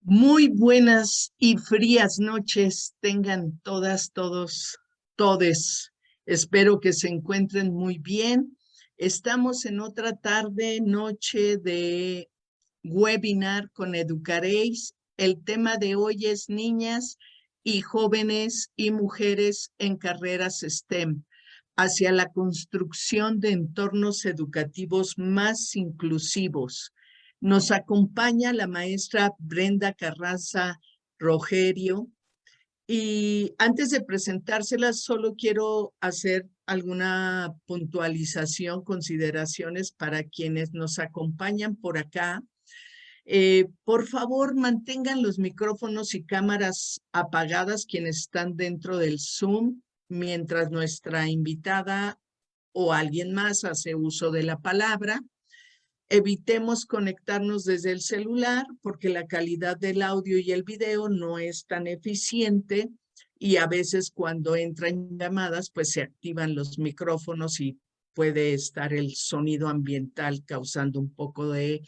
Muy buenas y frías noches tengan todas, todos, todes. Espero que se encuentren muy bien. Estamos en otra tarde, noche de webinar con Educaréis. El tema de hoy es niñas y jóvenes y mujeres en carreras STEM, hacia la construcción de entornos educativos más inclusivos. Nos acompaña la maestra Brenda Carranza Rogerio. Y antes de presentárselas, solo quiero hacer alguna puntualización, consideraciones para quienes nos acompañan por acá. Por favor, mantengan los micrófonos y cámaras apagadas quienes están dentro del Zoom, mientras nuestra invitada o alguien más hace uso de la palabra. Evitemos conectarnos desde el celular porque la calidad del audio y el video no es tan eficiente y a veces cuando entran llamadas pues se activan los micrófonos y puede estar el sonido ambiental causando un poco de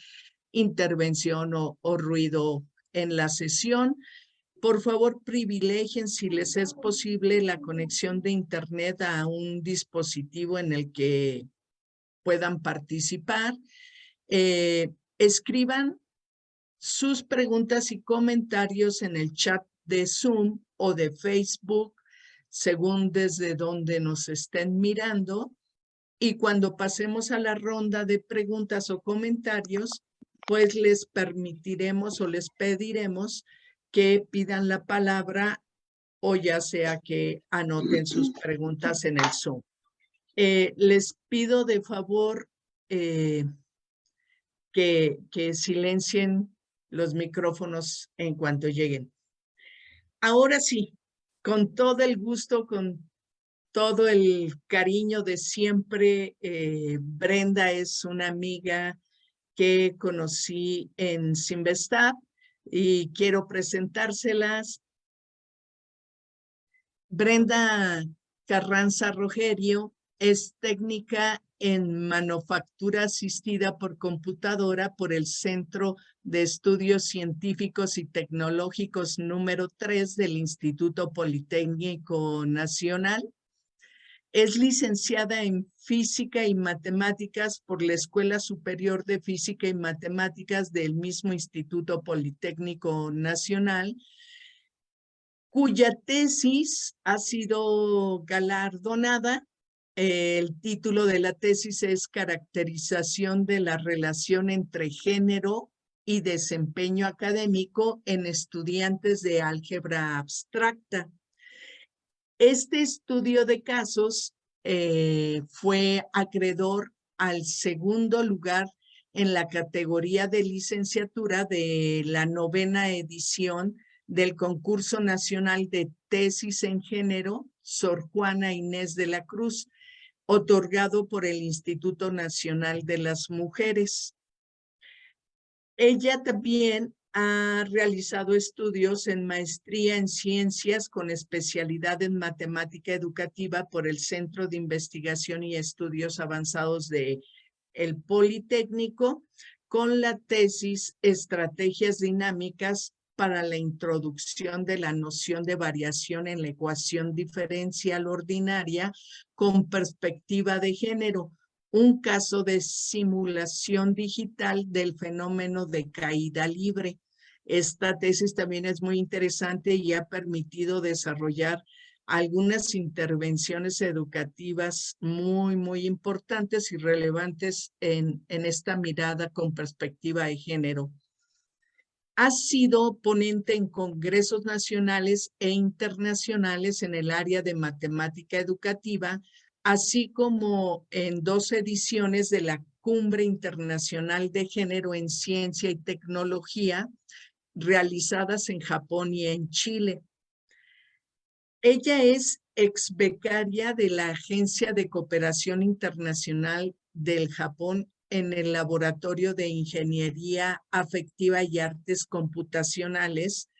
intervención o ruido en la sesión. Por favor, privilegien, si les es posible, la conexión de internet a un dispositivo en el que puedan participar. Escriban sus preguntas y comentarios en el chat de Zoom o de Facebook, según desde donde nos estén mirando. Y cuando pasemos a la ronda de preguntas o comentarios, pues les permitiremos o les pediremos que pidan la palabra o ya sea que anoten sus preguntas en el Zoom. Les pido de favor que silencien los micrófonos en cuanto lleguen. Ahora sí, con todo el gusto, con todo el cariño de siempre, Brenda es una amiga que conocí en Simvestab y quiero presentárselas. Brenda Carranza Rogerio es técnica en manufactura asistida por computadora por el Centro de Estudios Científicos y Tecnológicos número 3 del Instituto Politécnico Nacional. Es licenciada en Física y Matemáticas por la Escuela Superior de Física y Matemáticas del mismo Instituto Politécnico Nacional, cuya tesis ha sido galardonada. El título de la tesis es Caracterización de la relación entre género y desempeño académico en estudiantes de álgebra abstracta. Este estudio de casos fue acreedor al segundo lugar en la categoría de licenciatura de la 9ª edición del Concurso Nacional de Tesis en Género Sor Juana Inés de la Cruz, otorgado por el Instituto Nacional de las Mujeres. Ella también ha realizado estudios en maestría en ciencias con especialidad en matemática educativa por el Centro de Investigación y Estudios Avanzados de el Politécnico, con la tesis Estrategias Dinámicas para la introducción de la noción de variación en la ecuación diferencial ordinaria con perspectiva de género, un caso de simulación digital del fenómeno de caída libre. Esta tesis también es muy interesante y ha permitido desarrollar algunas intervenciones educativas muy importantes y relevantes en esta mirada con perspectiva de género. Ha sido ponente en congresos nacionales e internacionales en el área de matemática educativa, así como en 2 ediciones de la Cumbre Internacional de Género en Ciencia y Tecnología, realizadas en Japón y en Chile. Ella es ex becaria de la Agencia de Cooperación Internacional del Japón en el Laboratorio de Ingeniería Afectiva y Artes Computacionales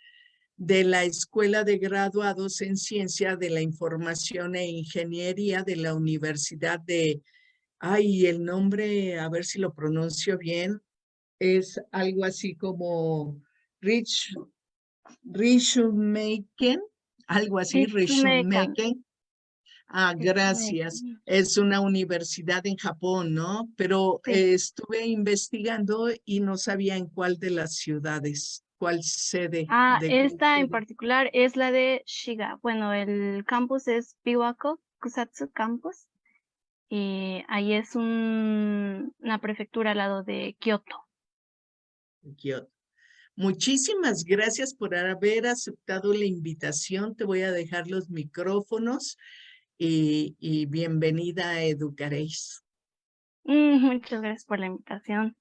de la Escuela de Graduados en Ciencia de la Información e Ingeniería de la Universidad de, el nombre, a ver si lo pronuncio bien, es algo así como Rich, Rishumeken, algo así, Ritsumeikan. Rishumeken. Ah, gracias. Ritsumeikan. Es una universidad en Japón, ¿no? Pero Sí. estuve investigando y no sabía en cuál de las ciudades, cuál sede, Ah, de cuál esta en sede. particular es la de Shiga. Bueno, el campus es Biwako Kusatsu Campus. Y ahí es una prefectura al lado de Kioto. Kioto. Muchísimas gracias por haber aceptado la invitación. Te voy a dejar los micrófonos y bienvenida a Educaréis. Muchas gracias por la invitación.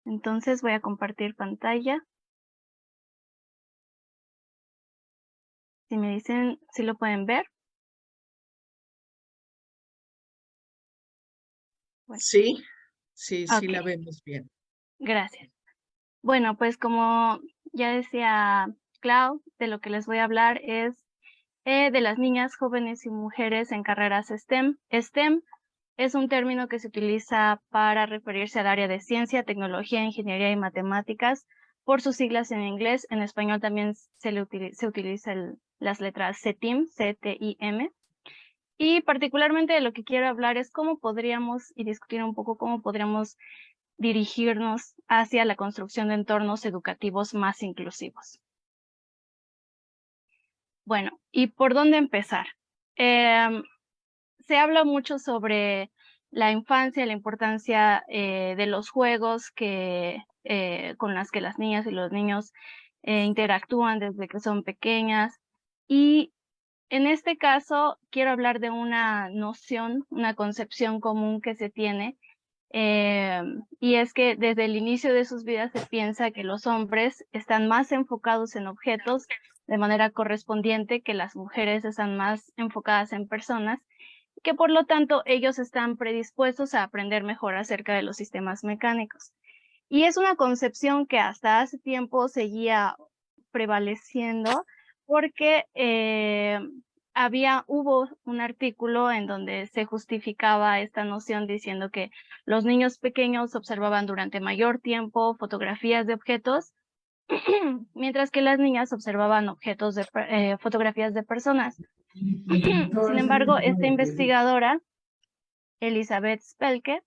Entonces voy a compartir pantalla. Si me dicen si lo pueden ver. Bueno, Sí, sí, sí ok, la vemos bien. gracias. Bueno, pues como ya decía Clau, de lo que les voy a hablar es de las niñas, jóvenes y mujeres en carreras STEM. STEM es un término que se utiliza para referirse al área de ciencia, tecnología, ingeniería y matemáticas, por sus siglas en inglés. En español también se utiliza las letras CTIM, C-T-I-M. Y particularmente de lo que quiero hablar es cómo podríamos, y discutir un poco cómo podríamos dirigirnos hacia la construcción de entornos educativos más inclusivos. Bueno, ¿y por dónde empezar? Se habla mucho sobre la infancia, la importancia de los juegos con las que las niñas y los niños interactúan desde que son pequeñas. Y en este caso quiero hablar de una noción, una concepción común que se tiene, y es que desde el inicio de sus vidas se piensa que los hombres están más enfocados en objetos de manera correspondiente, que las mujeres están más enfocadas en personas, que por lo tanto ellos están predispuestos a aprender mejor acerca de los sistemas mecánicos. Y es una concepción que hasta hace tiempo seguía prevaleciendo porque hubo un artículo en donde se justificaba esta noción diciendo que los niños pequeños observaban durante mayor tiempo fotografías de objetos, mientras que las niñas observaban fotografías de personas. Sin embargo, esta investigadora, Elizabeth Spelke,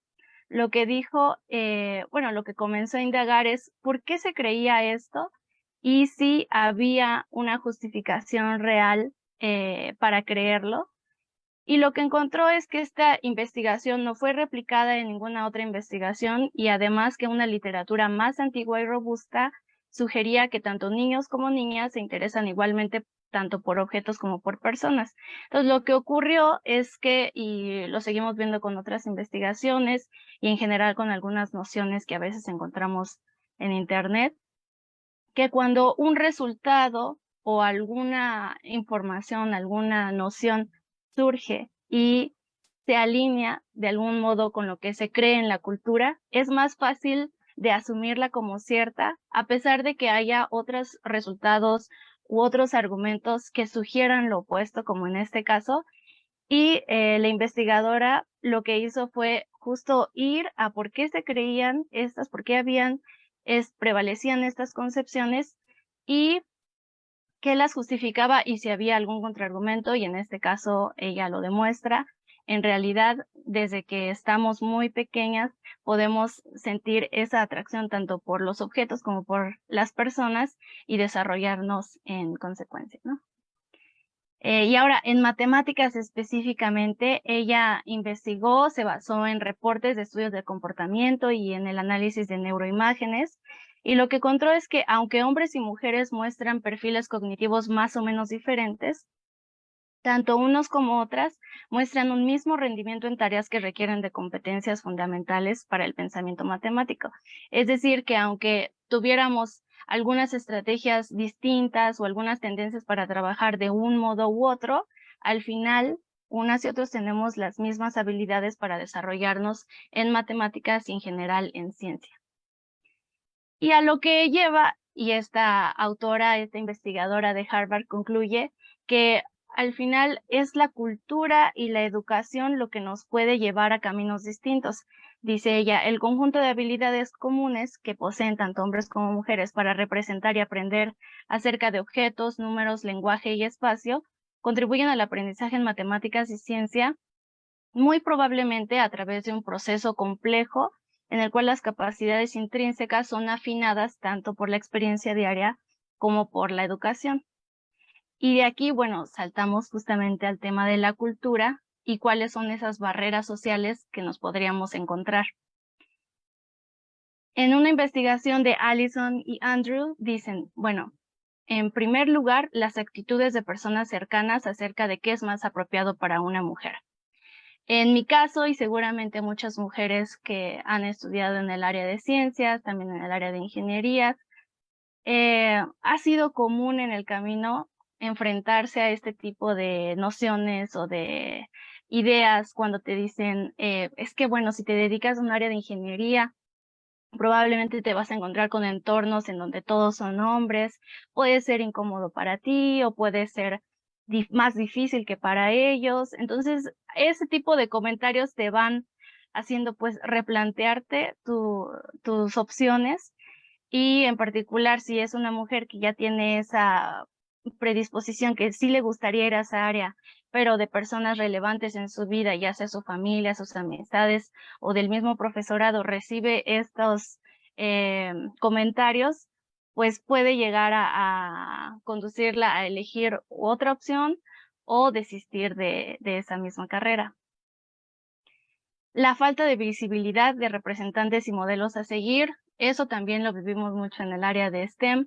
lo que dijo, lo que comenzó a indagar es por qué se creía esto y si había una justificación real para creerlo. Y lo que encontró es que esta investigación no fue replicada en ninguna otra investigación, y además que una literatura más antigua y robusta sugería que tanto niños como niñas se interesan igualmente tanto por objetos como por personas. Entonces, lo que ocurrió es que, y lo seguimos viendo con otras investigaciones y en general con algunas nociones que a veces encontramos en Internet, que cuando un resultado o alguna información, alguna noción surge y se alinea de algún modo con lo que se cree en la cultura, es más fácil de asumirla como cierta, a pesar de que haya otros resultados u otros argumentos que sugieran lo opuesto, como en este caso. Y la investigadora lo que hizo fue justo ir a por qué se creían estas, por qué prevalecían estas concepciones y qué las justificaba y si había algún contraargumento, y en este caso ella lo demuestra. En realidad, desde que estamos muy pequeñas, podemos sentir esa atracción tanto por los objetos como por las personas y desarrollarnos en consecuencia, ¿no? Y ahora, en matemáticas específicamente, ella investigó, se basó en reportes de estudios del comportamiento y en el análisis de neuroimágenes, y lo que encontró es que aunque hombres y mujeres muestran perfiles cognitivos más o menos diferentes, tanto unos como otras muestran un mismo rendimiento en tareas que requieren de competencias fundamentales para el pensamiento matemático. Es decir, que aunque tuviéramos algunas estrategias distintas o algunas tendencias para trabajar de un modo u otro, al final unas y otros tenemos las mismas habilidades para desarrollarnos en matemáticas y en general en ciencia. Y a lo que lleva, y esta autora, esta investigadora de Harvard concluye que al final es la cultura y la educación lo que nos puede llevar a caminos distintos. Dice ella, el conjunto de habilidades comunes que poseen tanto hombres como mujeres para representar y aprender acerca de objetos, números, lenguaje y espacio contribuyen al aprendizaje en matemáticas y ciencia, muy probablemente a través de un proceso complejo en el cual las capacidades intrínsecas son afinadas tanto por la experiencia diaria como por la educación. Y de aquí, bueno, saltamos justamente al tema de la cultura y cuáles son esas barreras sociales que nos podríamos encontrar. En una investigación de Allison y Andrew dicen, bueno, en primer lugar, las actitudes de personas cercanas acerca de qué es más apropiado para una mujer. En mi caso, y seguramente muchas mujeres que han estudiado en el área de ciencias, también en el área de ingeniería, ha sido común en el camino enfrentarse a este tipo de nociones o de ideas cuando te dicen, es que bueno, si te dedicas a un área de ingeniería, probablemente te vas a encontrar con entornos en donde todos son hombres, puede ser incómodo para ti o puede ser más difícil que para ellos. Entonces, ese tipo de comentarios te van haciendo pues replantearte tus opciones y en particular si es una mujer que ya tiene esa predisposición que sí le gustaría ir a esa área, pero de personas relevantes en su vida, ya sea su familia, sus amistades o del mismo profesorado, recibe estos comentarios, pues puede llegar a conducirla a elegir otra opción o desistir de esa misma carrera. La falta de visibilidad de representantes y modelos a seguir, eso también lo vivimos mucho en el área de STEM.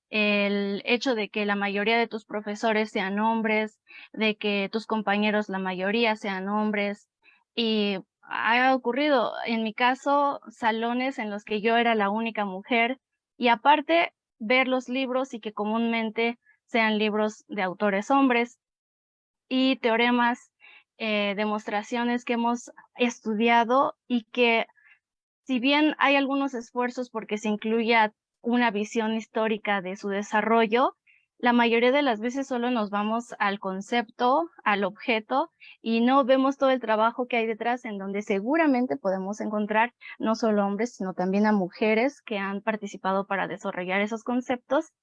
El hecho de que la mayoría de tus profesores sean hombres, de que tus compañeros, la mayoría sean hombres. Y ha ocurrido, en mi caso, salones en los que yo era la única mujer. Y aparte, ver los libros y que comúnmente sean libros de autores hombres y teoremas, demostraciones que hemos estudiado y que si bien hay algunos esfuerzos porque se incluya una visión histórica de su desarrollo, la mayoría de las veces solo nos vamos al concepto, al objeto, y no vemos todo el trabajo que hay detrás, en donde seguramente podemos encontrar no solo hombres, sino también a mujeres que han participado para desarrollar esos conceptos.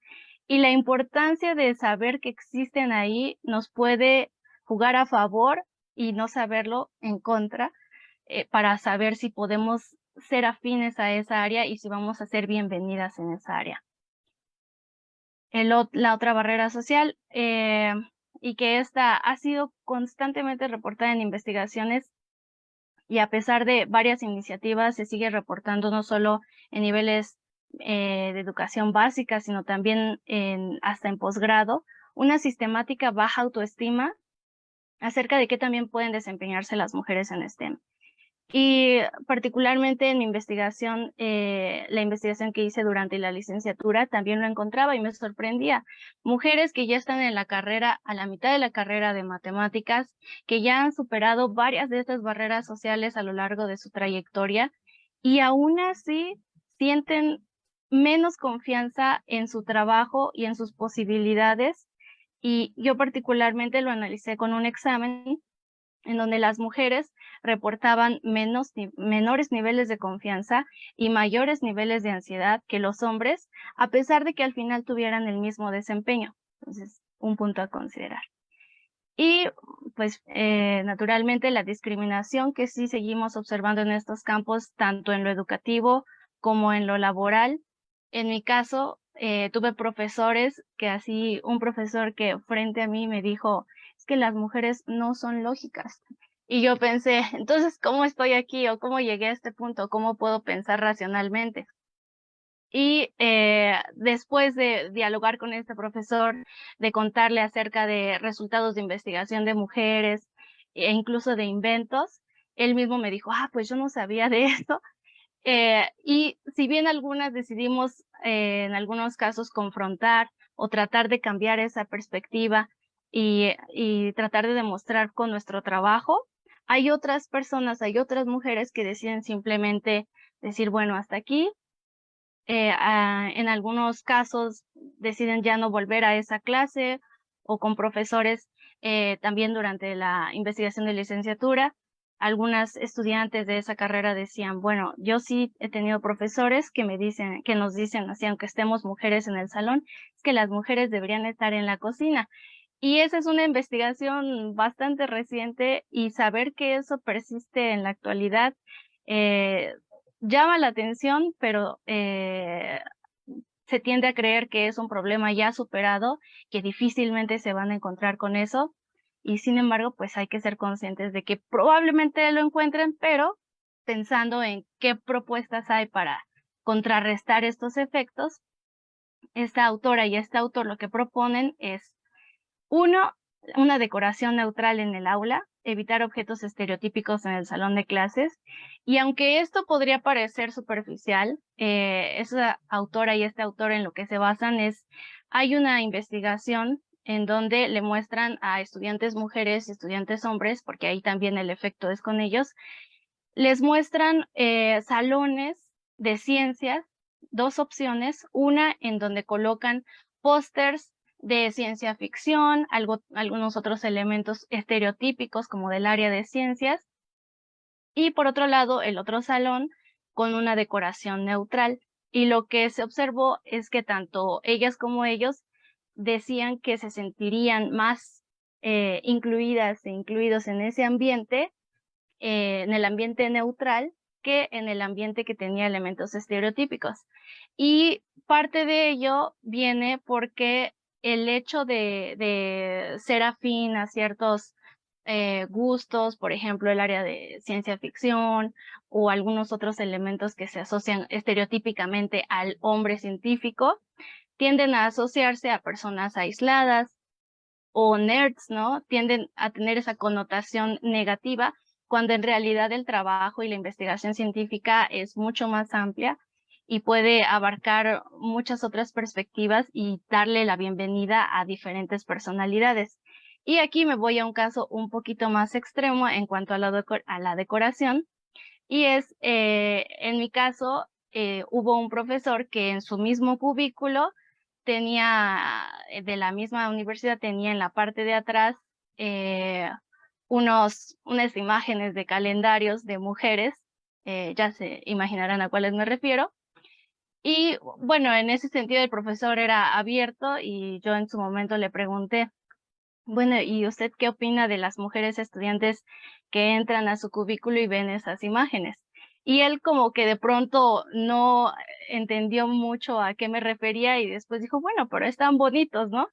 Y la importancia de saber que existen ahí nos puede jugar a favor y no saberlo en contra, para saber si podemos ser afines a esa área y si vamos a ser bienvenidas en esa área. La otra barrera social, y que esta ha sido constantemente reportada en investigaciones y a pesar de varias iniciativas se sigue reportando no solo en niveles de educación básica, sino también hasta en posgrado, una sistemática baja autoestima acerca de qué también pueden desempeñarse las mujeres en STEM. Y particularmente en mi investigación, la investigación que hice durante la licenciatura, también lo encontraba y me sorprendía. Mujeres que ya están en la carrera, a la mitad de la carrera de matemáticas, que ya han superado varias de estas barreras sociales a lo largo de su trayectoria y aún así sienten menos confianza en su trabajo y en sus posibilidades. Y yo particularmente lo analicé con un examen en donde las mujeres reportaban menores niveles de confianza y mayores niveles de ansiedad que los hombres, a pesar de que al final tuvieran el mismo desempeño. Entonces, un punto a considerar. Y pues naturalmente la discriminación que sí seguimos observando en estos campos, tanto en lo educativo como en lo laboral. En mi caso, tuve profesores que así, un profesor que frente a mí me dijo, es que las mujeres no son lógicas. Y yo pensé, entonces, ¿cómo estoy aquí o cómo llegué a este punto? ¿Cómo puedo pensar racionalmente? Y después de dialogar con este profesor, de contarle acerca de resultados de investigación de mujeres e incluso de inventos, él mismo me dijo, pues yo no sabía de esto. Y si bien algunas decidimos en algunos casos confrontar o tratar de cambiar esa perspectiva y tratar de demostrar con nuestro trabajo, hay otras personas, hay otras mujeres que deciden simplemente decir, bueno, hasta aquí. En algunos casos deciden ya no volver a esa clase o con profesores también durante la investigación de licenciatura algunas estudiantes de esa carrera decían, bueno, yo sí he tenido profesores que nos dicen así, aunque estemos mujeres en el salón, es que las mujeres deberían estar en la cocina. Y esa es una investigación bastante reciente y saber que eso persiste en la actualidad llama la atención, pero se tiende a creer que es un problema ya superado, que difícilmente se van a encontrar con eso. Y sin embargo, pues hay que ser conscientes de que probablemente lo encuentren, pero pensando en qué propuestas hay para contrarrestar estos efectos, esta autora y este autor lo que proponen es, uno, una decoración neutral en el aula, evitar objetos estereotípicos en el salón de clases. Y aunque esto podría parecer superficial, esa autora y este autor en lo que se basan es, hay una investigación en donde le muestran a estudiantes mujeres y estudiantes hombres, porque ahí también el efecto es con ellos, les muestran salones de ciencias, dos opciones, una en donde colocan pósters de ciencia ficción, algunos otros elementos estereotípicos como del área de ciencias, y por otro lado, el otro salón con una decoración neutral. Y lo que se observó es que tanto ellas como ellos decían que se sentirían más incluidas e incluidos en ese ambiente, en el ambiente neutral, que en el ambiente que tenía elementos estereotípicos. Y parte de ello viene porque el hecho de ser afín a ciertos gustos, por ejemplo, el área de ciencia ficción o algunos otros elementos que se asocian estereotípicamente al hombre científico, tienden a asociarse a personas aisladas o nerds, ¿no? Tienden a tener esa connotación negativa, cuando en realidad el trabajo y la investigación científica es mucho más amplia y puede abarcar muchas otras perspectivas y darle la bienvenida a diferentes personalidades. Y aquí me voy a un caso un poquito más extremo en cuanto a la decoración, y es, en mi caso, hubo un profesor que en su mismo cubículo tenía, de la misma universidad, tenía en la parte de atrás eh, unas imágenes de calendarios de mujeres, ya se imaginarán a cuáles me refiero. Y bueno, en ese sentido el profesor era abierto y yo en su momento le pregunté, bueno, ¿y usted qué opina de las mujeres estudiantes que entran a su cubículo y ven esas imágenes? Y él como que de pronto no entendió mucho a qué me refería y después dijo, bueno, pero están bonitos, ¿no?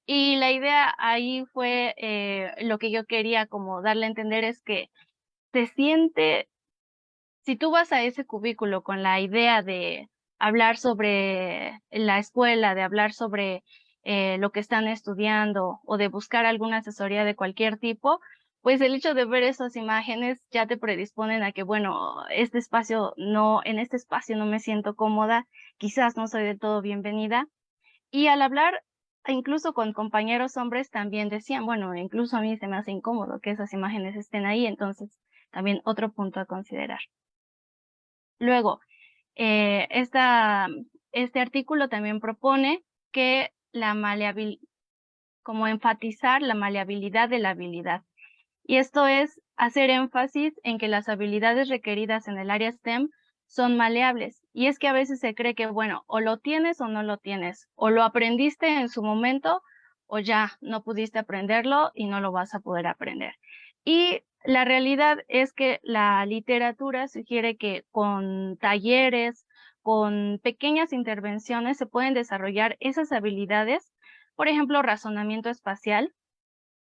Y la idea ahí fue lo que yo quería como darle a entender es que se siente, si tú vas a ese cubículo con la idea de hablar sobre la escuela, de hablar sobre lo que están estudiando o de buscar alguna asesoría de cualquier tipo, pues el hecho de ver esas imágenes ya te predisponen a que, bueno, en este espacio no me siento cómoda, quizás no soy del todo bienvenida. Y al hablar, incluso con compañeros hombres, también decían, bueno, incluso a mí se me hace incómodo que esas imágenes estén ahí, entonces también otro punto a considerar. Luego, este artículo también propone que como enfatizar la maleabilidad de la habilidad. Y esto es hacer énfasis en que las habilidades requeridas en el área STEM son maleables. Y es que a veces se cree que, bueno, o lo tienes o no lo tienes, o lo aprendiste en su momento, o ya no pudiste aprenderlo y no lo vas a poder aprender. Y la realidad es que la literatura sugiere que con talleres, con pequeñas intervenciones se pueden desarrollar esas habilidades, por ejemplo, razonamiento espacial,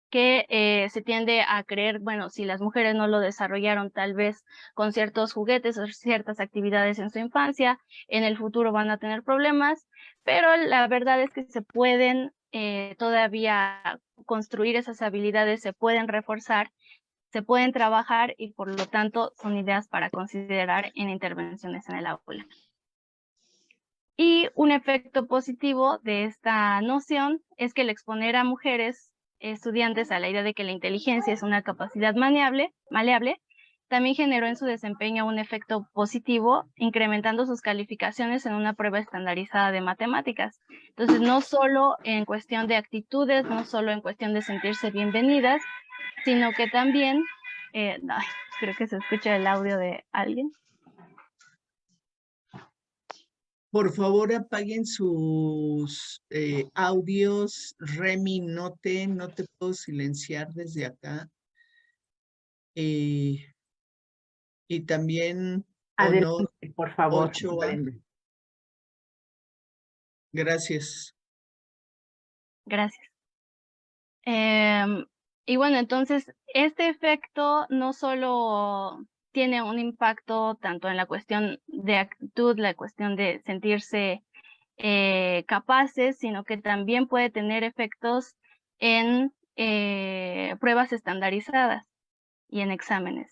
que se tiende a creer, bueno, si las mujeres no lo desarrollaron tal vez con ciertos juguetes o ciertas actividades en su infancia, en el futuro van a tener problemas, pero la verdad es que se pueden todavía construir esas habilidades, se pueden reforzar, se pueden trabajar y por lo tanto son ideas para considerar en intervenciones en el aula. Y un efecto positivo de esta noción es que el exponer a mujeres estudiantes a la idea de que la inteligencia es una capacidad maleable, también generó en su desempeño un efecto positivo, incrementando sus calificaciones en una prueba estandarizada de matemáticas. Entonces, no solo en cuestión de actitudes, no solo en cuestión de sentirse bienvenidas, sino que también Creo que se escucha el audio de alguien. Por favor, apaguen sus audios. Remy, no te puedo silenciar desde acá. Y también Honor Adelante, por favor, Ochoa. Brenda. Gracias. Gracias. Y bueno, entonces, este efecto no solo tiene un impacto tanto en la cuestión de actitud, la cuestión de sentirse capaces, sino que también puede tener efectos en pruebas estandarizadas y en exámenes.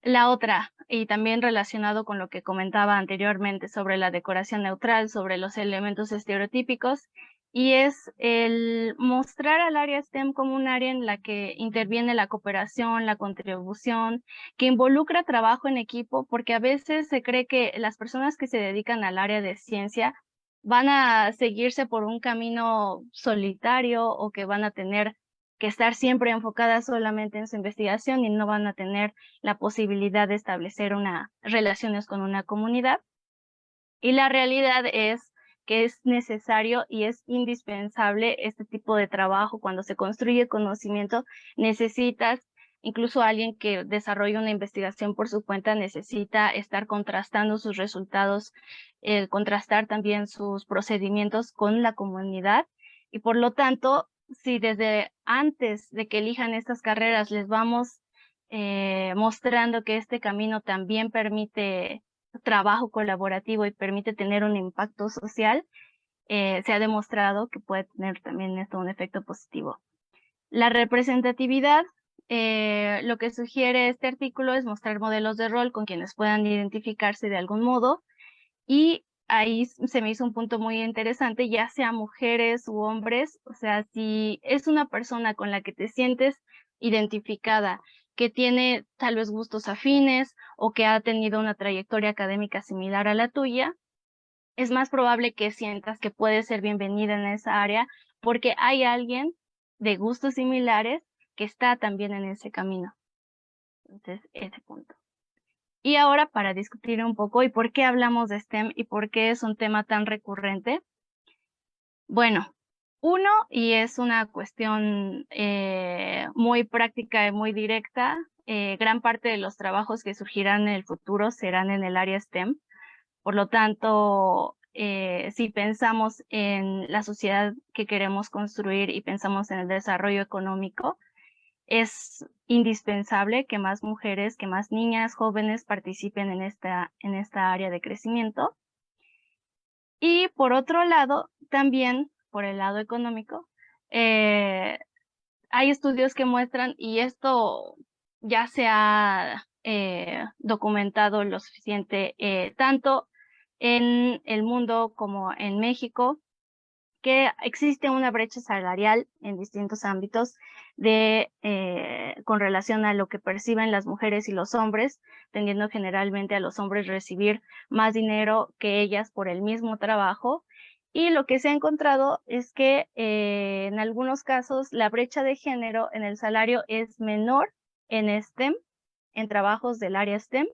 La otra, y también relacionado con lo que comentaba anteriormente sobre la decoración neutral, sobre los elementos estereotípicos, y es el mostrar al área STEM como un área en la que interviene la cooperación, la contribución, que involucra trabajo en equipo, porque a veces se cree que las personas que se dedican al área de ciencia van a seguirse por un camino solitario o que van a tener que estar siempre enfocadas solamente en su investigación y no van a tener la posibilidad de establecer relaciones con una comunidad. Y la realidad es que es necesario y es indispensable este tipo de trabajo. Cuando se construye conocimiento, necesitas, incluso alguien que desarrolle una investigación por su cuenta, necesita estar contrastando sus resultados, contrastar también sus procedimientos con la comunidad. Y por lo tanto, si desde antes de que elijan estas carreras les vamos mostrando que este camino también permite trabajo colaborativo y permite tener un impacto social, se ha demostrado que puede tener también esto un efecto positivo. La representatividad, lo que sugiere este artículo es mostrar modelos de rol con quienes puedan identificarse de algún modo, y ahí se me hizo un punto muy interesante, ya sea mujeres u hombres, o sea, si es una persona con la que te sientes identificada, que tiene tal vez gustos afines o que ha tenido una trayectoria académica similar a la tuya, es más probable que sientas que puedes ser bienvenida en esa área porque hay alguien de gustos similares que está también en ese camino. Entonces, ese punto. Y ahora para discutir un poco y por qué hablamos de STEM y por qué es un tema tan recurrente. Bueno, uno, y es una cuestión muy práctica y muy directa, gran parte de los trabajos que surgirán en el futuro serán en el área STEM. Por lo tanto, si pensamos en la sociedad que queremos construir y pensamos en el desarrollo económico, es indispensable que más mujeres, que más niñas, jóvenes participen en esta área de crecimiento. Y por otro lado, también por el lado económico, hay estudios que muestran, y esto ya se ha documentado lo suficiente, tanto en el mundo como en México, que existe una brecha salarial en distintos ámbitos con relación a lo que perciben las mujeres y los hombres, tendiendo generalmente a los hombres recibir más dinero que ellas por el mismo trabajo. Y lo que se ha encontrado es que en algunos casos la brecha de género en el salario es menor en STEM, en trabajos del área STEM,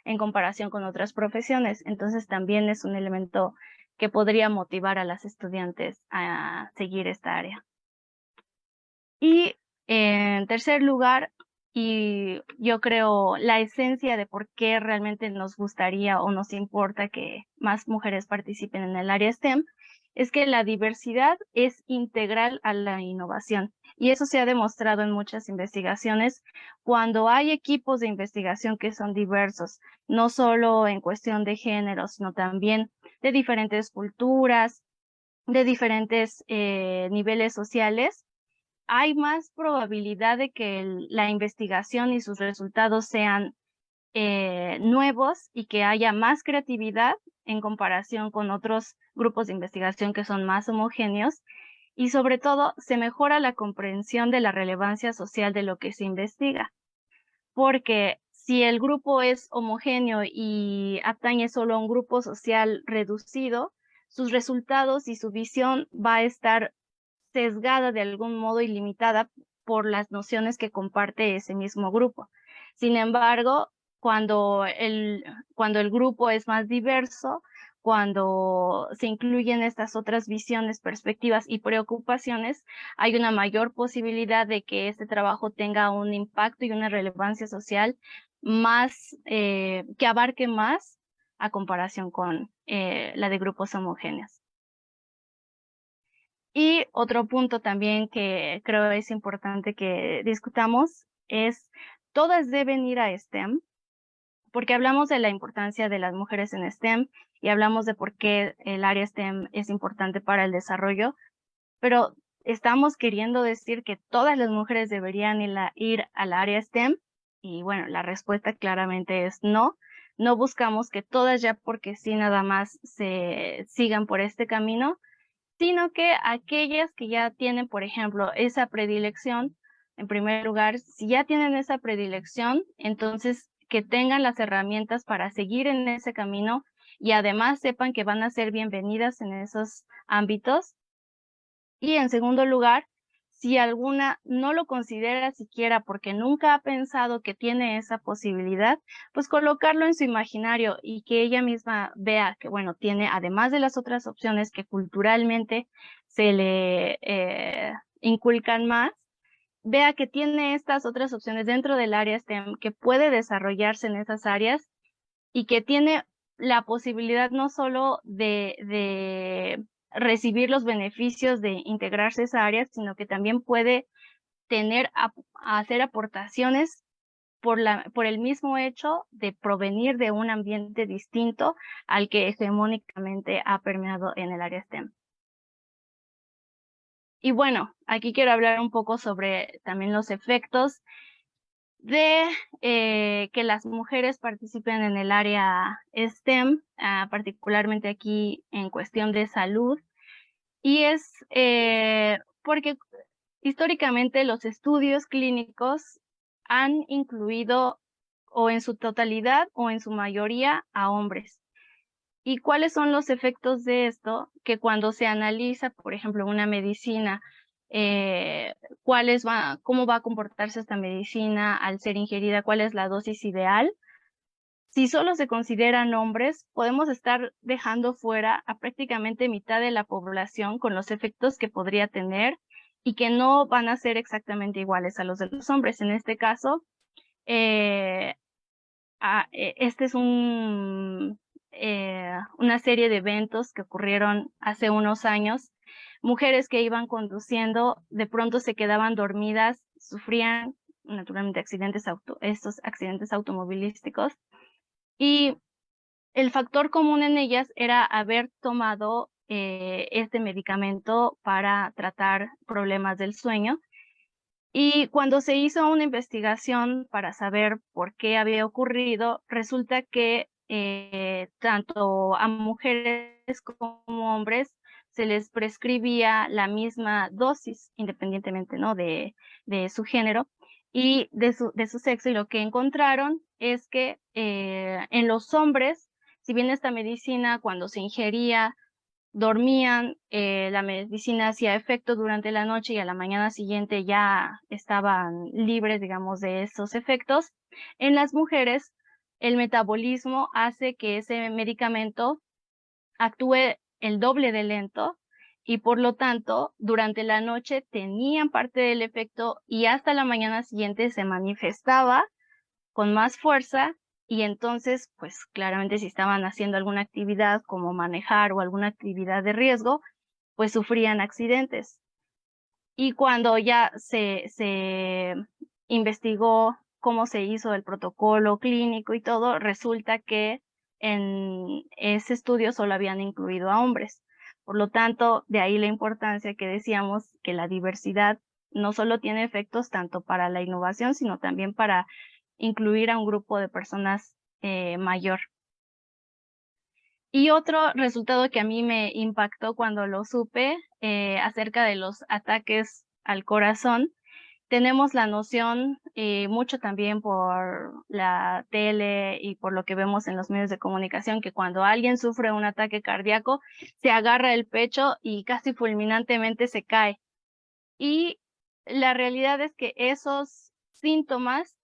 en comparación con otras profesiones. Entonces también es un elemento que podría motivar a las estudiantes a seguir esta área. Y en tercer lugar, y yo creo la esencia de por qué realmente nos gustaría o nos importa que más mujeres participen en el área STEM, es que la diversidad es integral a la innovación. Y eso se ha demostrado en muchas investigaciones cuando hay equipos de investigación que son diversos, no solo en cuestión de género, sino también de diferentes culturas, de diferentes niveles sociales. Hay más probabilidad de que la investigación y sus resultados sean nuevos y que haya más creatividad en comparación con otros grupos de investigación que son más homogéneos, y sobre todo se mejora la comprensión de la relevancia social de lo que se investiga, porque si el grupo es homogéneo y atañe solo a un grupo social reducido, sus resultados y su visión va a estar sesgada de algún modo y limitada por las nociones que comparte ese mismo grupo. Sin embargo, cuando el grupo es más diverso, cuando se incluyen estas otras visiones, perspectivas y preocupaciones, hay una mayor posibilidad de que este trabajo tenga un impacto y una relevancia social más, que abarque más a comparación con la de grupos homogéneos. Y otro punto también que creo es importante que discutamos es, todas deben ir a STEM, porque hablamos de la importancia de las mujeres en STEM y hablamos de por qué el área STEM es importante para el desarrollo, pero estamos queriendo decir que todas las mujeres deberían ir al área STEM, y bueno, la respuesta claramente es no. No buscamos que todas ya porque sí nada más se sigan por este camino, sino que aquellas que ya tienen, por ejemplo, esa predilección, en primer lugar, si ya tienen esa predilección, entonces que tengan las herramientas para seguir en ese camino y además sepan que van a ser bienvenidas en esos ámbitos. Y en segundo lugar, si alguna no lo considera siquiera porque nunca ha pensado que tiene esa posibilidad, pues colocarlo en su imaginario y que ella misma vea que, bueno, tiene, además de las otras opciones que culturalmente se le inculcan más, vea que tiene estas otras opciones dentro del área STEM, que puede desarrollarse en esas áreas y que tiene la posibilidad no solo de recibir los beneficios de integrarse a esa área, sino que también puede hacer aportaciones por el mismo hecho de provenir de un ambiente distinto al que hegemónicamente ha permeado en el área STEM. Y bueno, aquí quiero hablar un poco sobre también los efectos de que las mujeres participen en el área STEM, particularmente aquí en cuestión de salud, y es porque históricamente los estudios clínicos han incluido o en su totalidad o en su mayoría a hombres. ¿Y cuáles son los efectos de esto? Que cuando se analiza, por ejemplo, una medicina, cómo va a comportarse esta medicina al ser ingerida, cuál es la dosis ideal. Si solo se consideran hombres, podemos estar dejando fuera a prácticamente mitad de la población con los efectos que podría tener y que no van a ser exactamente iguales a los de los hombres. En este caso, este es una serie de eventos que ocurrieron hace unos años. Mujeres que iban conduciendo, de pronto se quedaban dormidas, sufrían naturalmente estos accidentes automovilísticos, y el factor común en ellas era haber tomado este medicamento para tratar problemas del sueño. Y cuando se hizo una investigación para saber por qué había ocurrido, resulta que tanto a mujeres como hombres se les prescribía la misma dosis, independientemente, ¿no?, de su género y de su sexo. Y lo que encontraron es que en los hombres, si bien esta medicina cuando se ingería dormían, la medicina hacía efecto durante la noche y a la mañana siguiente ya estaban libres, digamos, de esos efectos. En las mujeres, el metabolismo hace que ese medicamento actúe el doble de lento y por lo tanto, durante la noche tenían parte del efecto y hasta la mañana siguiente se manifestaba con más fuerza. Y entonces, pues claramente si estaban haciendo alguna actividad como manejar o alguna actividad de riesgo, pues sufrían accidentes. Y cuando ya se investigó cómo se hizo el protocolo clínico y todo, resulta que en ese estudio solo habían incluido a hombres. Por lo tanto, de ahí la importancia que decíamos que la diversidad no solo tiene efectos tanto para la innovación, sino también para incluir a un grupo de personas mayor. Y otro resultado que a mí me impactó cuando lo supe acerca de los ataques al corazón, tenemos la noción, mucho también por la tele y por lo que vemos en los medios de comunicación, que cuando alguien sufre un ataque cardíaco, se agarra el pecho y casi fulminantemente se cae. Y la realidad es que esos síntomas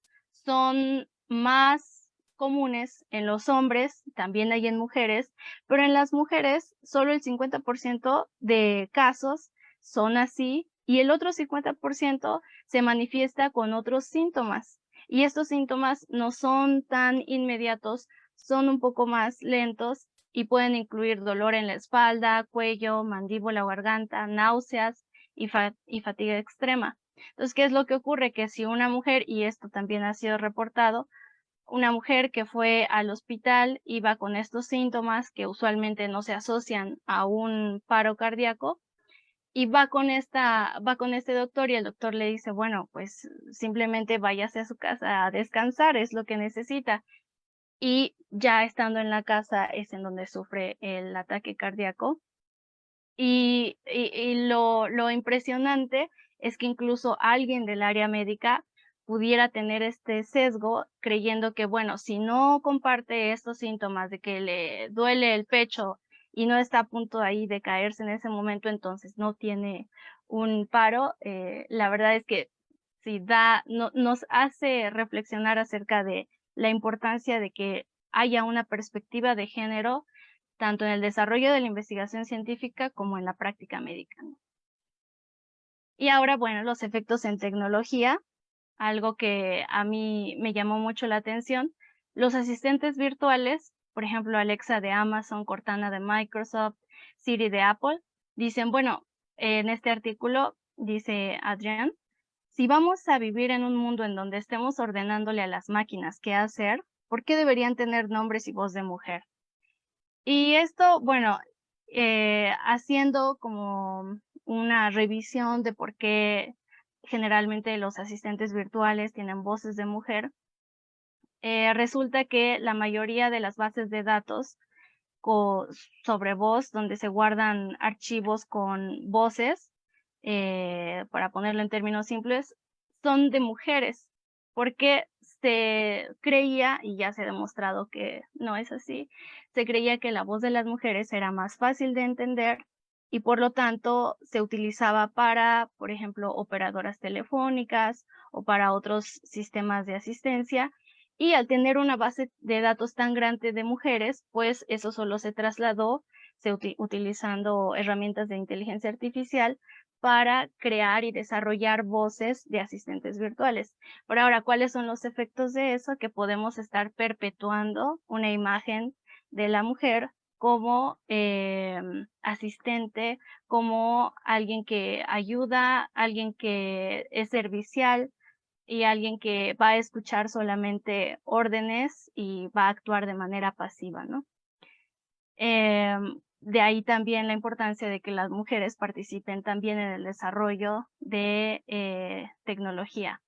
son más comunes en los hombres, también hay en mujeres, pero en las mujeres solo el 50% de casos son así y el otro 50% se manifiesta con otros síntomas. Y estos síntomas no son tan inmediatos, son un poco más lentos y pueden incluir dolor en la espalda, cuello, mandíbula o garganta, náuseas y fatiga extrema. Entonces, ¿qué es lo que ocurre? Que si una mujer, y esto también ha sido reportado, una mujer que fue al hospital iba con estos síntomas que usualmente no se asocian a un paro cardíaco y va con este doctor y el doctor le dice, bueno, pues simplemente váyase a su casa a descansar, es lo que necesita. Y ya estando en la casa es en donde sufre el ataque cardíaco. Y lo impresionante es que incluso alguien del área médica pudiera tener este sesgo creyendo que, bueno, si no comparte estos síntomas de que le duele el pecho y no está a punto ahí de caerse en ese momento, entonces no tiene un paro. La verdad es que sí nos hace reflexionar acerca de la importancia de que haya una perspectiva de género tanto en el desarrollo de la investigación científica como en la práctica médica, ¿no? Y ahora, bueno, los efectos en tecnología, algo que a mí me llamó mucho la atención. Los asistentes virtuales, por ejemplo, Alexa de Amazon, Cortana de Microsoft, Siri de Apple, dicen, bueno, en este artículo dice Adrián, si vamos a vivir en un mundo en donde estemos ordenándole a las máquinas qué hacer, ¿por qué deberían tener nombres y voz de mujer? Y esto, bueno, haciendo como una revisión de por qué generalmente los asistentes virtuales tienen voces de mujer, resulta que la mayoría de las bases de datos co- sobre voz, donde se guardan archivos con voces, para ponerlo en términos simples, son de mujeres, porque se creía, y ya se ha demostrado que no es así, se creía que la voz de las mujeres era más fácil de entender y por lo tanto se utilizaba para, por ejemplo, operadoras telefónicas o para otros sistemas de asistencia y al tener una base de datos tan grande de mujeres, pues eso solo se trasladó utilizando herramientas de inteligencia artificial para crear y desarrollar voces de asistentes virtuales. Por ahora, ¿cuáles son los efectos de eso? Que podemos estar perpetuando una imagen de la mujer como asistente, como alguien que ayuda, alguien que es servicial, y alguien que va a escuchar solamente órdenes y va a actuar de manera pasiva, ¿no? De ahí también la importancia de que las mujeres participen también en el desarrollo de tecnología.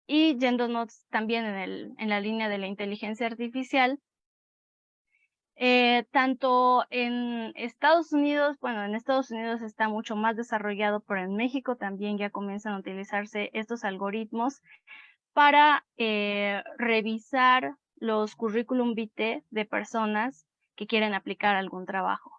Y yéndonos también en la línea de la inteligencia artificial, tanto en Estados Unidos, bueno, en Estados Unidos está mucho más desarrollado, pero en México también ya comienzan a utilizarse estos algoritmos para revisar los currículum vitae de personas que quieren aplicar algún trabajo.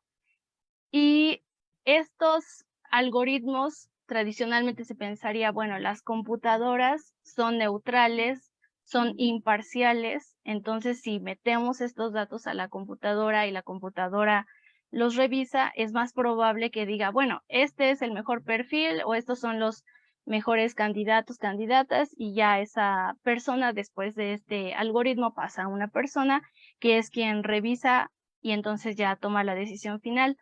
Y estos algoritmos tradicionalmente se pensaría, bueno, las computadoras son neutrales, son imparciales, entonces si metemos estos datos a la computadora y la computadora los revisa, es más probable que diga, bueno, este es el mejor perfil o estos son los mejores candidatos, candidatas, y ya esa persona después de este algoritmo pasa a una persona que es quien revisa y entonces ya toma la decisión final.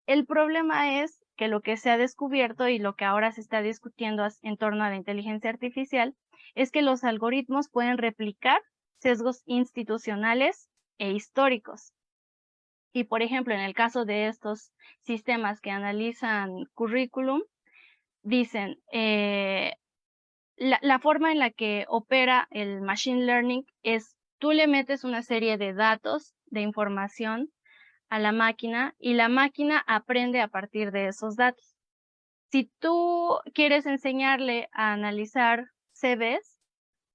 El problema es que lo que se ha descubierto y lo que ahora se está discutiendo en torno a la inteligencia artificial es que los algoritmos pueden replicar sesgos institucionales e históricos. Y, por ejemplo, en el caso de estos sistemas que analizan currículum, dicen, la forma en la que opera el machine learning es tú le metes una serie de datos, de información a la máquina y la máquina aprende a partir de esos datos. Si tú quieres enseñarle a analizar CVs,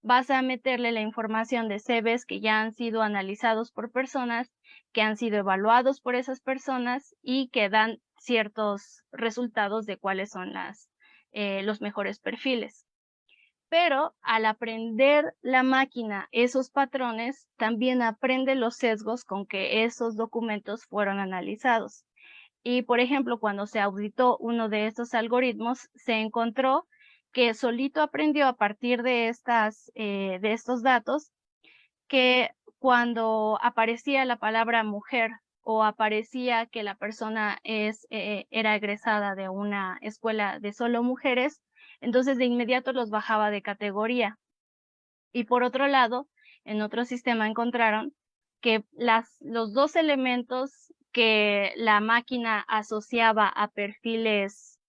vas a meterle la información de CVs que ya han sido analizados por personas, que han sido evaluados por esas personas y que dan ciertos resultados de cuáles son los mejores perfiles. pero al aprender la máquina esos patrones, también aprende los sesgos con que esos documentos fueron analizados. Y, por ejemplo, cuando se auditó uno de estos algoritmos, se encontró que solito aprendió a partir de estos datos que cuando aparecía la palabra mujer o aparecía que la persona era egresada de una escuela de solo mujeres, entonces de inmediato los bajaba de categoría. Y por otro lado, en otro sistema encontraron que los dos elementos que la máquina asociaba a perfiles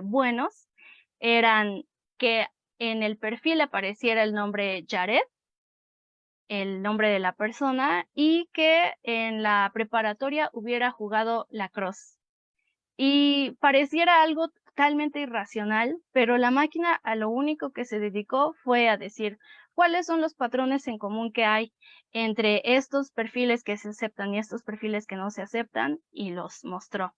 buenos eran que en el perfil apareciera el nombre Jared, el nombre de la persona, y que en la preparatoria hubiera jugado lacrosse. Y pareciera algo totalmente irracional, pero la máquina a lo único que se dedicó fue a decir cuáles son los patrones en común que hay entre estos perfiles que se aceptan y estos perfiles que no se aceptan, y los mostró.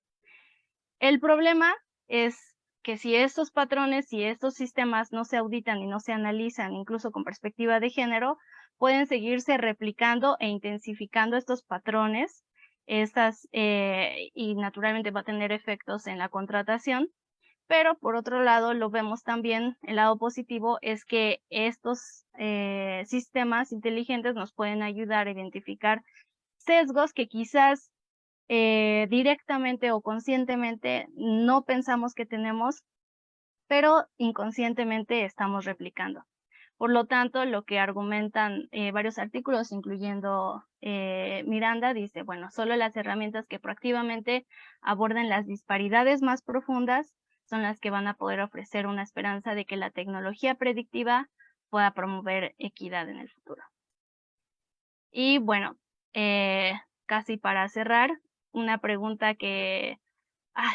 El problema es que si estos patrones y estos sistemas no se auditan y no se analizan, incluso con perspectiva de género, pueden seguirse replicando e intensificando estos patrones, y naturalmente va a tener efectos en la contratación. Pero por otro lado, lo vemos también, el lado positivo es que estos sistemas inteligentes nos pueden ayudar a identificar sesgos que quizás directamente o conscientemente no pensamos que tenemos, pero inconscientemente estamos replicando. Por lo tanto, lo que argumentan varios artículos, incluyendo Miranda, dice, bueno, solo las herramientas que proactivamente aborden las disparidades más profundas son las que van a poder ofrecer una esperanza de que la tecnología predictiva pueda promover equidad en el futuro. Y bueno, casi para cerrar, una pregunta que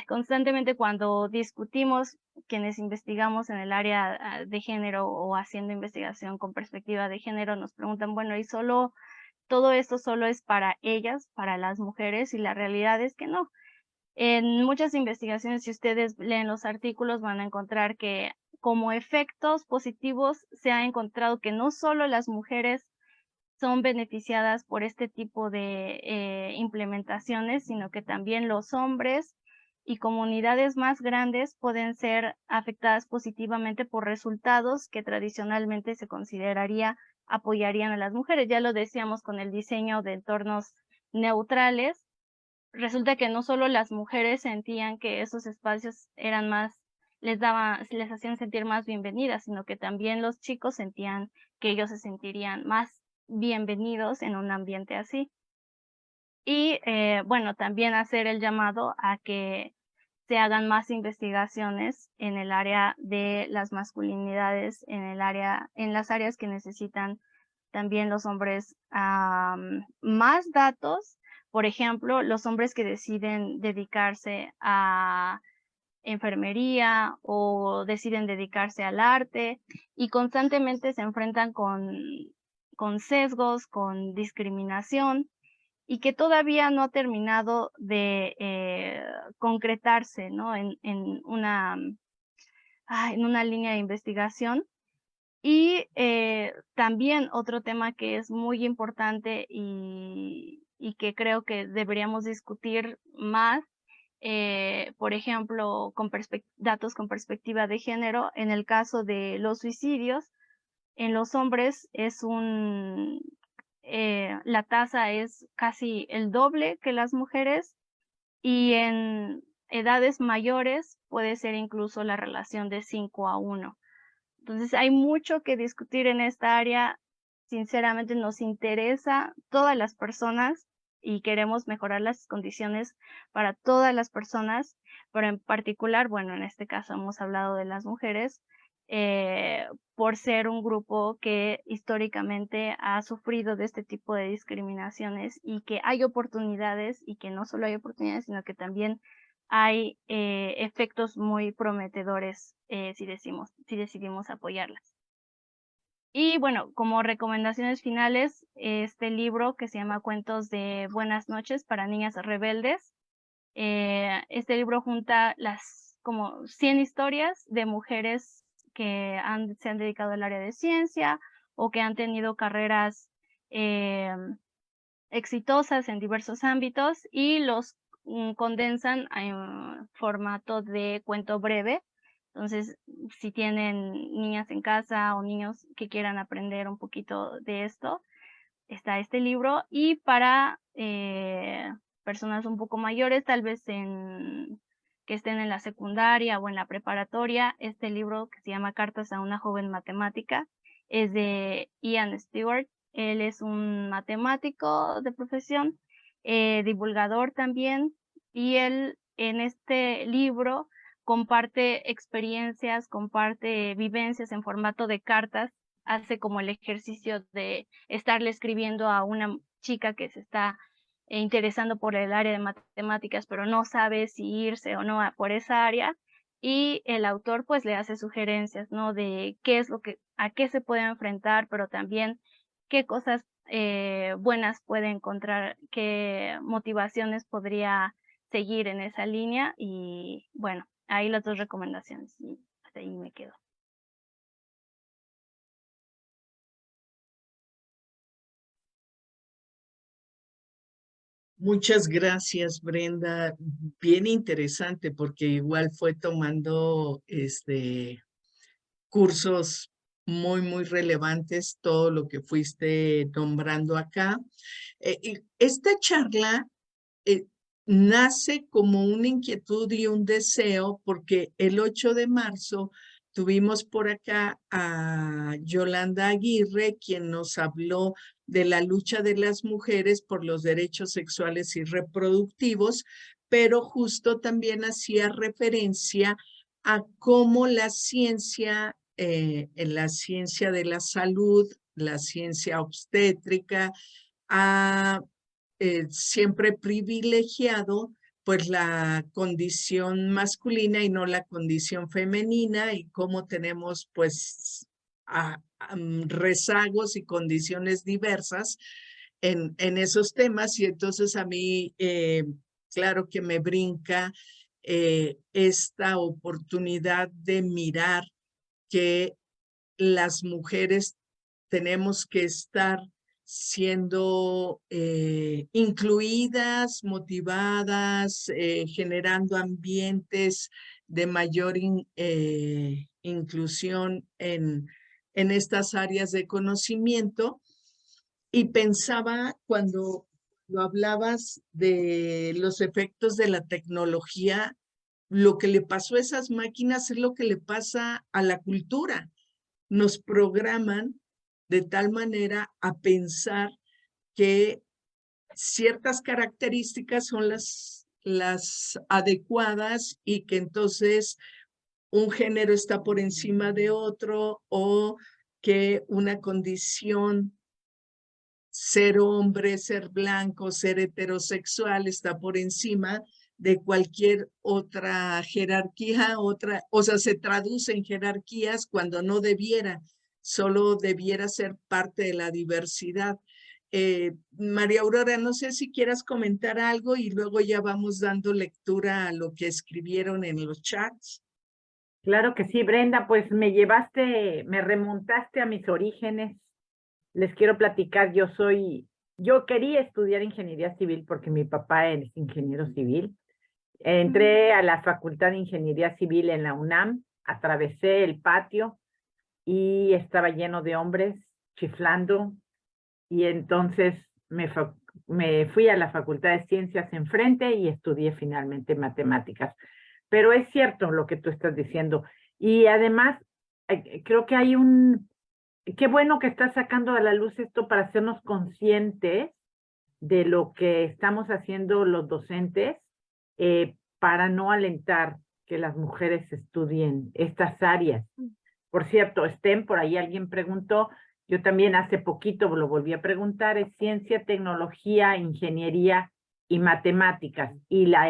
constantemente cuando discutimos, quienes investigamos en el área de género o haciendo investigación con perspectiva de género, nos preguntan, bueno, ¿y todo esto solo es para ellas, para las mujeres? Y la realidad es que no. En muchas investigaciones, si ustedes leen los artículos, van a encontrar que como efectos positivos se ha encontrado que no solo las mujeres son beneficiadas por este tipo de implementaciones, sino que también los hombres y comunidades más grandes pueden ser afectadas positivamente por resultados que tradicionalmente se consideraría apoyarían a las mujeres. Ya lo decíamos con el diseño de entornos neutrales. Resulta que no solo las mujeres sentían que esos espacios eran les hacían sentir más bienvenidas, sino que también los chicos sentían que ellos se sentirían más bienvenidos en un ambiente así. Y bueno, también hacer el llamado a que se hagan más investigaciones en el área de las masculinidades, en las áreas que necesitan también los hombres más datos. Por ejemplo, los hombres que deciden dedicarse a enfermería o deciden dedicarse al arte y constantemente se enfrentan con sesgos, con discriminación, y que todavía no ha terminado de concretarse, ¿no? En una línea de investigación. Y también otro tema que es muy importante y que creo que deberíamos discutir más, por ejemplo, con datos con perspectiva de género, en el caso de los suicidios, en los hombres la tasa es casi el doble que las mujeres, y en edades mayores puede ser incluso la relación de 5-1. Entonces hay mucho que discutir en esta área. Sinceramente nos interesa todas las personas y queremos mejorar las condiciones para todas las personas, pero en particular, bueno, en este caso hemos hablado de las mujeres, por ser un grupo que históricamente ha sufrido de este tipo de discriminaciones, y que hay oportunidades, y que no solo hay oportunidades, sino que también hay efectos muy prometedores si decidimos apoyarlas. Y bueno, como recomendaciones finales, este libro que se llama Cuentos de Buenas Noches para Niñas Rebeldes. Este libro junta como 100 historias de mujeres que se han dedicado al área de ciencia o que han tenido carreras exitosas en diversos ámbitos y los condensan en formato de cuento breve. Entonces, si tienen niñas en casa o niños que quieran aprender un poquito de esto, está este libro. Y para personas un poco mayores, tal vez que estén en la secundaria o en la preparatoria, este libro que se llama Cartas a una joven matemática es de Ian Stewart. Él es un matemático de profesión, divulgador también, y él en este libro comparte experiencias, comparte vivencias en formato de cartas, hace como el ejercicio de estarle escribiendo a una chica que se está interesando por el área de matemáticas, pero no sabe si irse o no por esa área, y el autor pues le hace sugerencias, ¿no? De qué es a qué se puede enfrentar, pero también qué cosas buenas puede encontrar, qué motivaciones podría seguir en esa línea. Y bueno, ahí las 2 recomendaciones y hasta ahí me quedo. Muchas gracias, Brenda. Bien interesante porque igual fue tomando cursos muy relevantes, todo lo que fuiste nombrando acá. Esta charla nace como una inquietud y un deseo porque el 8 de marzo tuvimos por acá a Yolanda Aguirre, quien nos habló de la lucha de las mujeres por los derechos sexuales y reproductivos, pero justo también hacía referencia a cómo la ciencia, en la ciencia de la salud, la ciencia obstétrica, ha siempre privilegiado pues la condición masculina y no la condición femenina, y cómo tenemos pues rezagos y condiciones diversas en esos temas. Y entonces a mí claro que me brinca esta oportunidad de mirar que las mujeres tenemos que estar siendo incluidas, motivadas, generando ambientes de mayor inclusión en estas áreas de conocimiento. Y pensaba cuando lo hablabas de los efectos de la tecnología, lo que le pasó a esas máquinas es lo que le pasa a la cultura. Nos programan de tal manera a pensar que ciertas características son las adecuadas y que entonces un género está por encima de otro, o que una condición, ser hombre, ser blanco, ser heterosexual, está por encima de cualquier otra jerarquía, o sea, se traduce en jerarquías cuando no debiera, solo debiera ser parte de la diversidad. María Aurora, no sé si quieras comentar algo y luego ya vamos dando lectura a lo que escribieron en los chats. Claro que sí, Brenda, pues me remontaste a mis orígenes. Les quiero platicar, yo quería estudiar ingeniería civil porque mi papá es ingeniero civil. Entré a la Facultad de Ingeniería Civil en la UNAM, atravesé el patio y estaba lleno de hombres chiflando, y entonces me fui a la Facultad de Ciencias enfrente y estudié finalmente matemáticas. Pero es cierto lo que tú estás diciendo. Y además, creo que qué bueno que estás sacando a la luz esto para hacernos conscientes de lo que estamos haciendo los docentes para no alentar que las mujeres estudien estas áreas. Por cierto, STEM, por ahí alguien preguntó, yo también hace poquito lo volví a preguntar, es ciencia, tecnología, ingeniería y matemáticas. Y la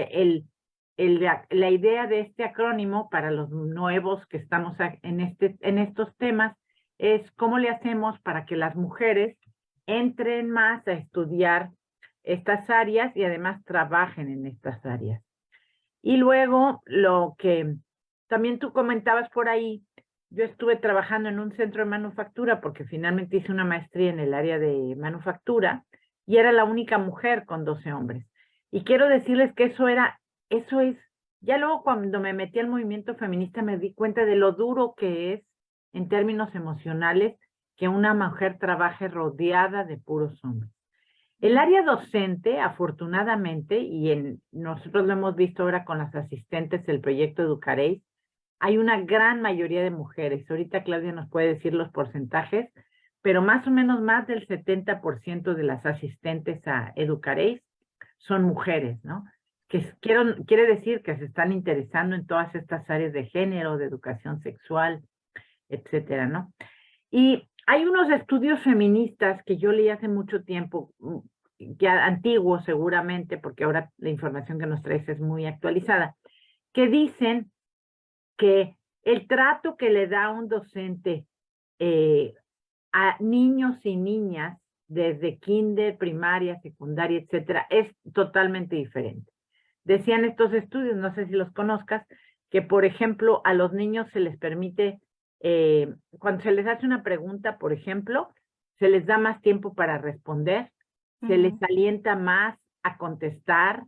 idea de este acrónimo para los nuevos que estamos en estos temas es cómo le hacemos para que las mujeres entren más a estudiar estas áreas y además trabajen en estas áreas. Y luego lo que también tú comentabas por ahí, yo estuve trabajando en un centro de manufactura porque finalmente hice una maestría en el área de manufactura y era la única mujer con 12 hombres. Y quiero decirles que eso es, ya luego cuando me metí al movimiento feminista me di cuenta de lo duro que es en términos emocionales que una mujer trabaje rodeada de puros hombres. El área docente, afortunadamente, y nosotros lo hemos visto ahora con las asistentes del proyecto Educaréis, hay una gran mayoría de mujeres. Ahorita Claudia nos puede decir los porcentajes, pero más o menos más del 70% de las asistentes a Educaréis son mujeres, ¿no? Quiere decir que se están interesando en todas estas áreas de género, de educación sexual, etcétera, ¿no? Y hay unos estudios feministas que yo leí hace mucho tiempo, ya antiguos seguramente, porque ahora la información que nos traes es muy actualizada, que dicen que el trato que le da un docente a niños y niñas desde kinder, primaria, secundaria, etcétera, es totalmente diferente. Decían estos estudios, no sé si los conozcas, que por ejemplo a los niños se les permite, cuando se les hace una pregunta, por ejemplo, se les da más tiempo para responder, se les alienta más a contestar,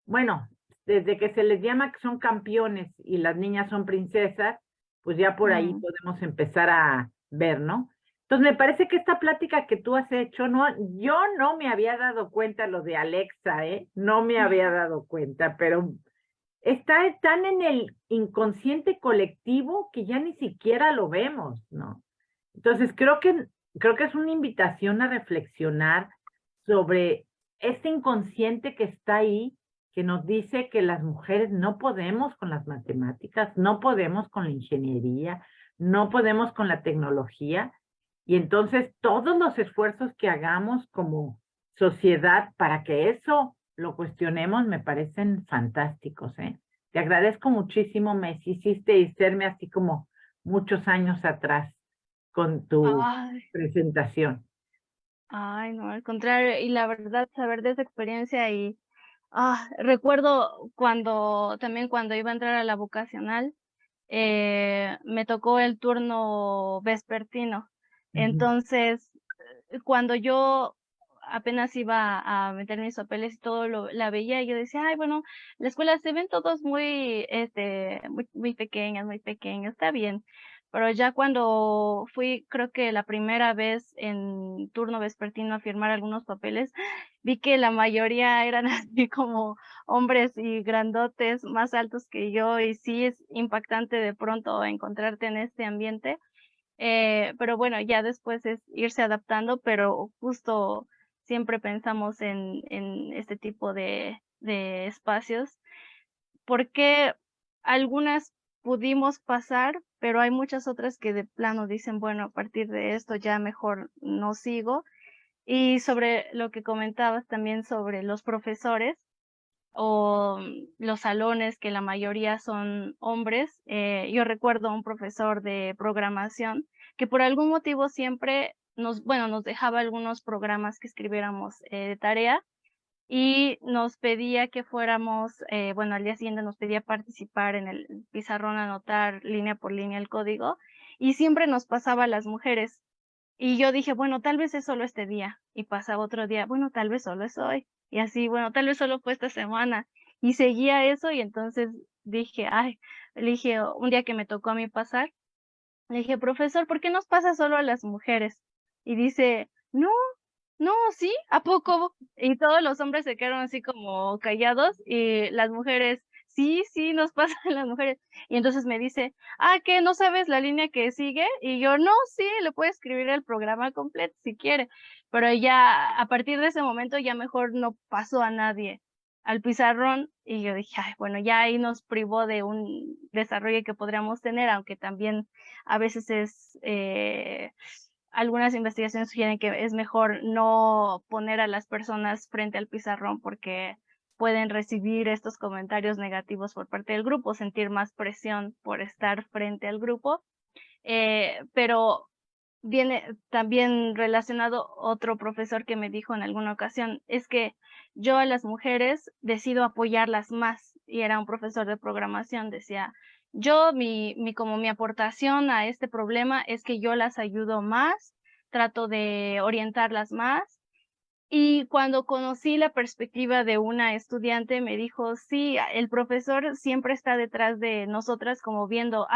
bueno, desde que se les llama que son campeones y las niñas son princesas, pues ya por ahí podemos empezar a ver, ¿no? Entonces me parece que esta plática que tú has hecho, yo no me había dado cuenta lo de Alexa, no me había dado cuenta, pero está tan en el inconsciente colectivo que ya ni siquiera lo vemos, ¿no? Entonces creo que es una invitación a reflexionar sobre este inconsciente que está ahí, que nos dice que las mujeres no podemos con las matemáticas, no podemos con la ingeniería, no podemos con la tecnología, y entonces todos los esfuerzos que hagamos como sociedad para que eso lo cuestionemos me parecen fantásticos, ¿eh? Te agradezco muchísimo, me hiciste irme así como muchos años atrás con tu presentación. Ay, no, al contrario, y la verdad, saber de esa experiencia y recuerdo también cuando iba a entrar a la vocacional, me tocó el turno vespertino. Entonces, cuando yo apenas iba a meter mis papeles y todo la veía y yo decía, ay, bueno, la escuela se ven todos muy pequeños, está bien. Pero ya cuando fui, creo que la primera vez en turno vespertino a firmar algunos papeles, vi que la mayoría eran así como hombres y grandotes, más altos que yo, y sí es impactante de pronto encontrarte en este ambiente. Pero bueno, ya después es irse adaptando, pero justo siempre pensamos en este tipo de espacios, porque algunas pudimos pasar, pero hay muchas otras que de plano dicen, bueno, a partir de esto ya mejor no sigo. Y sobre lo que comentabas también sobre los profesores o los salones, que la mayoría son hombres, yo recuerdo a un profesor de programación que por algún motivo siempre nos dejaba algunos programas que escribiéramos de tarea y nos pedía que fuéramos, al día siguiente nos pedía participar en el pizarrón, anotar línea por línea el código, y siempre nos pasaba a las mujeres. Y yo dije, bueno, tal vez es solo este día, y pasaba otro día, bueno, tal vez solo es hoy, y así, bueno, tal vez solo fue esta semana, y seguía eso, y entonces dije, le dije, un día que me tocó a mí pasar, le dije, profesor, ¿por qué nos pasa solo a las mujeres? Y dice, no, no, ¿sí? ¿A poco? Y todos los hombres se quedaron así como callados y las mujeres, sí, sí, nos pasa a las mujeres. Y entonces me dice, ¿qué? ¿No sabes la línea que sigue? Y yo, no, sí, le puedo escribir el programa completo si quiere. Pero ya, a partir de ese momento, ya mejor no pasó a nadie al pizarrón y yo dije, bueno, ya ahí nos privó de un desarrollo que podríamos tener, aunque también a veces algunas investigaciones sugieren que es mejor no poner a las personas frente al pizarrón porque pueden recibir estos comentarios negativos por parte del grupo, sentir más presión por estar frente al grupo, pero viene también relacionado otro profesor que me dijo en alguna ocasión, es que yo a las mujeres decido apoyarlas más y era un profesor de programación, decía, yo, como mi aportación a este problema es que yo las ayudo más, trato de orientarlas más. Y cuando conocí la perspectiva de una estudiante, me dijo, sí, el profesor siempre está detrás de nosotras como viendo,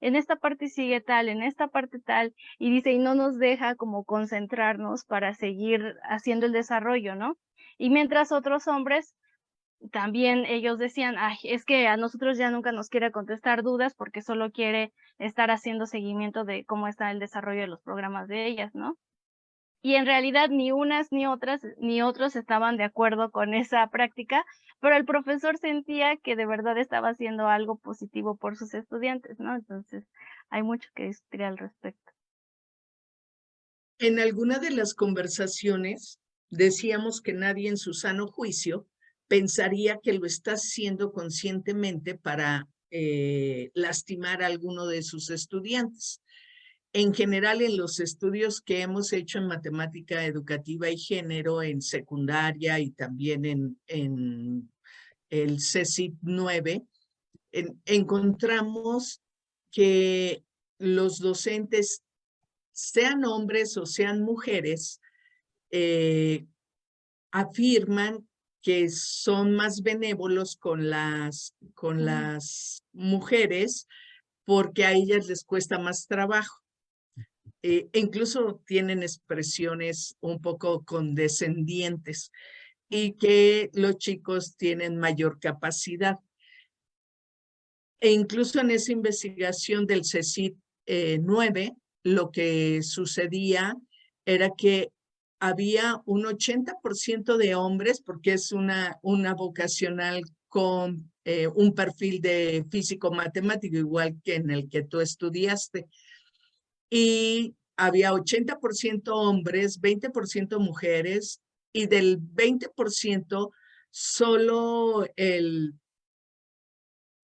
en esta parte sigue tal, en esta parte tal, y dice, y no nos deja como concentrarnos para seguir haciendo el desarrollo, ¿no? Y mientras otros hombres, también ellos decían, ay, es que a nosotros ya nunca nos quiere contestar dudas porque solo quiere estar haciendo seguimiento de cómo está el desarrollo de los programas de ellas, ¿no? Y en realidad ni unas ni otras ni otros estaban de acuerdo con esa práctica, pero el profesor sentía que de verdad estaba haciendo algo positivo por sus estudiantes, ¿no? Entonces, hay mucho que discutir al respecto. En alguna de las conversaciones decíamos que nadie en su sano juicio pensaría que lo está haciendo conscientemente para lastimar a alguno de sus estudiantes. En general, en los estudios que hemos hecho en matemática educativa y género en secundaria y también en el CSIP 9, encontramos que los docentes, sean hombres o sean mujeres, afirman que son más benévolos con las mujeres porque a ellas les cuesta más trabajo. Incluso tienen expresiones un poco condescendientes y que los chicos tienen mayor capacidad. E incluso en esa investigación del CSIC 9, lo que sucedía era que había un 80% de hombres, porque es una vocacional con un perfil de físico-matemático, igual que en el que tú estudiaste. Y había 80% hombres, 20% mujeres, y del 20% solo el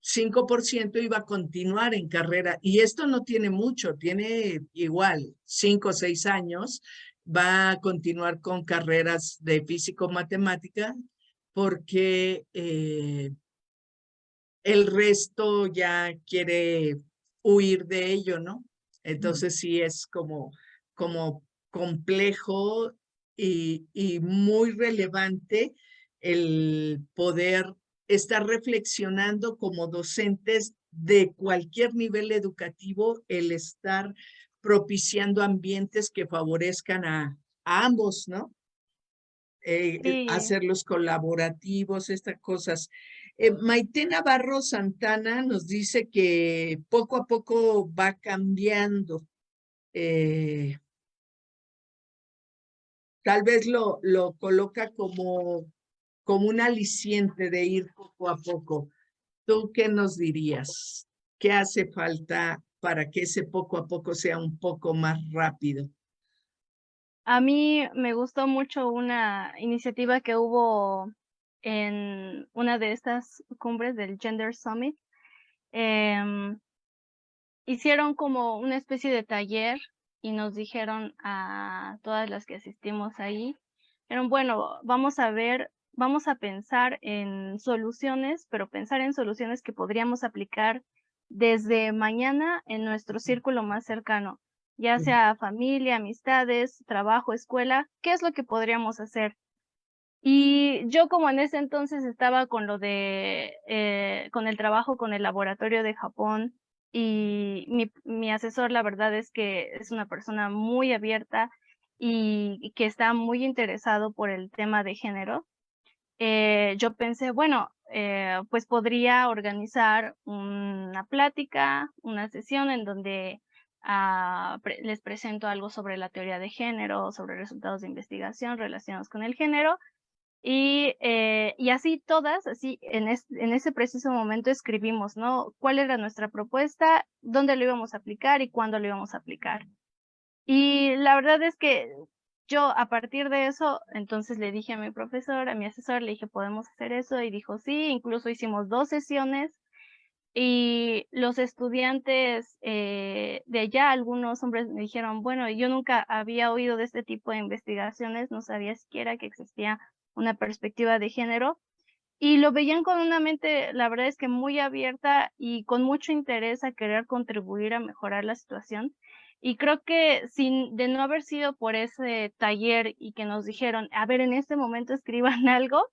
5% iba a continuar en carrera. Y esto no tiene mucho, tiene igual 5 o 6 años, va a continuar con carreras de físico-matemática porque el resto ya quiere huir de ello, ¿no? Entonces sí es como complejo y muy relevante el poder estar reflexionando como docentes de cualquier nivel educativo, el estar propiciando ambientes que favorezcan a ambos, ¿no? Sí, Hacerlos colaborativos, estas cosas. Maite Navarro Santana nos dice que poco a poco va cambiando. Tal vez lo coloca como un aliciente de ir poco a poco. ¿Tú qué nos dirías? ¿Qué hace falta para que ese poco a poco sea un poco más rápido? a mí me gustó mucho una iniciativa que hubo en una de estas cumbres del Gender Summit. Em, Hicieron como una especie de taller y nos dijeron a todas las que asistimos ahí, dijeron, bueno, vamos a pensar en soluciones, pero pensar en soluciones que podríamos aplicar desde mañana en nuestro círculo más cercano, ya sea familia, amistades, trabajo, escuela, ¿qué es lo que podríamos hacer? Y yo como en ese entonces estaba con lo de, con el trabajo con el laboratorio de Japón y mi asesor la verdad es que es una persona muy abierta y que está muy interesado por el tema de género. Yo pensé, bueno, pues podría organizar una plática, una sesión en donde les presento algo sobre la teoría de género, sobre resultados de investigación relacionados con el género y así todas, así en ese preciso momento escribimos, ¿no? ¿Cuál era nuestra propuesta? ¿Dónde lo íbamos a aplicar y cuándo lo íbamos a aplicar? Y la verdad es que yo a partir de eso, entonces le dije a mi profesor, a mi asesor, le dije, ¿podemos hacer eso? Y dijo, sí, incluso hicimos 2 sesiones y los estudiantes de allá, algunos hombres me dijeron, bueno, yo nunca había oído de este tipo de investigaciones, no sabía siquiera que existía una perspectiva de género. y lo veían con una mente, la verdad es que muy abierta y con mucho interés a querer contribuir a mejorar la situación. Y creo que sin de no haber sido por ese taller y que nos dijeron: "A ver, en este momento escriban algo",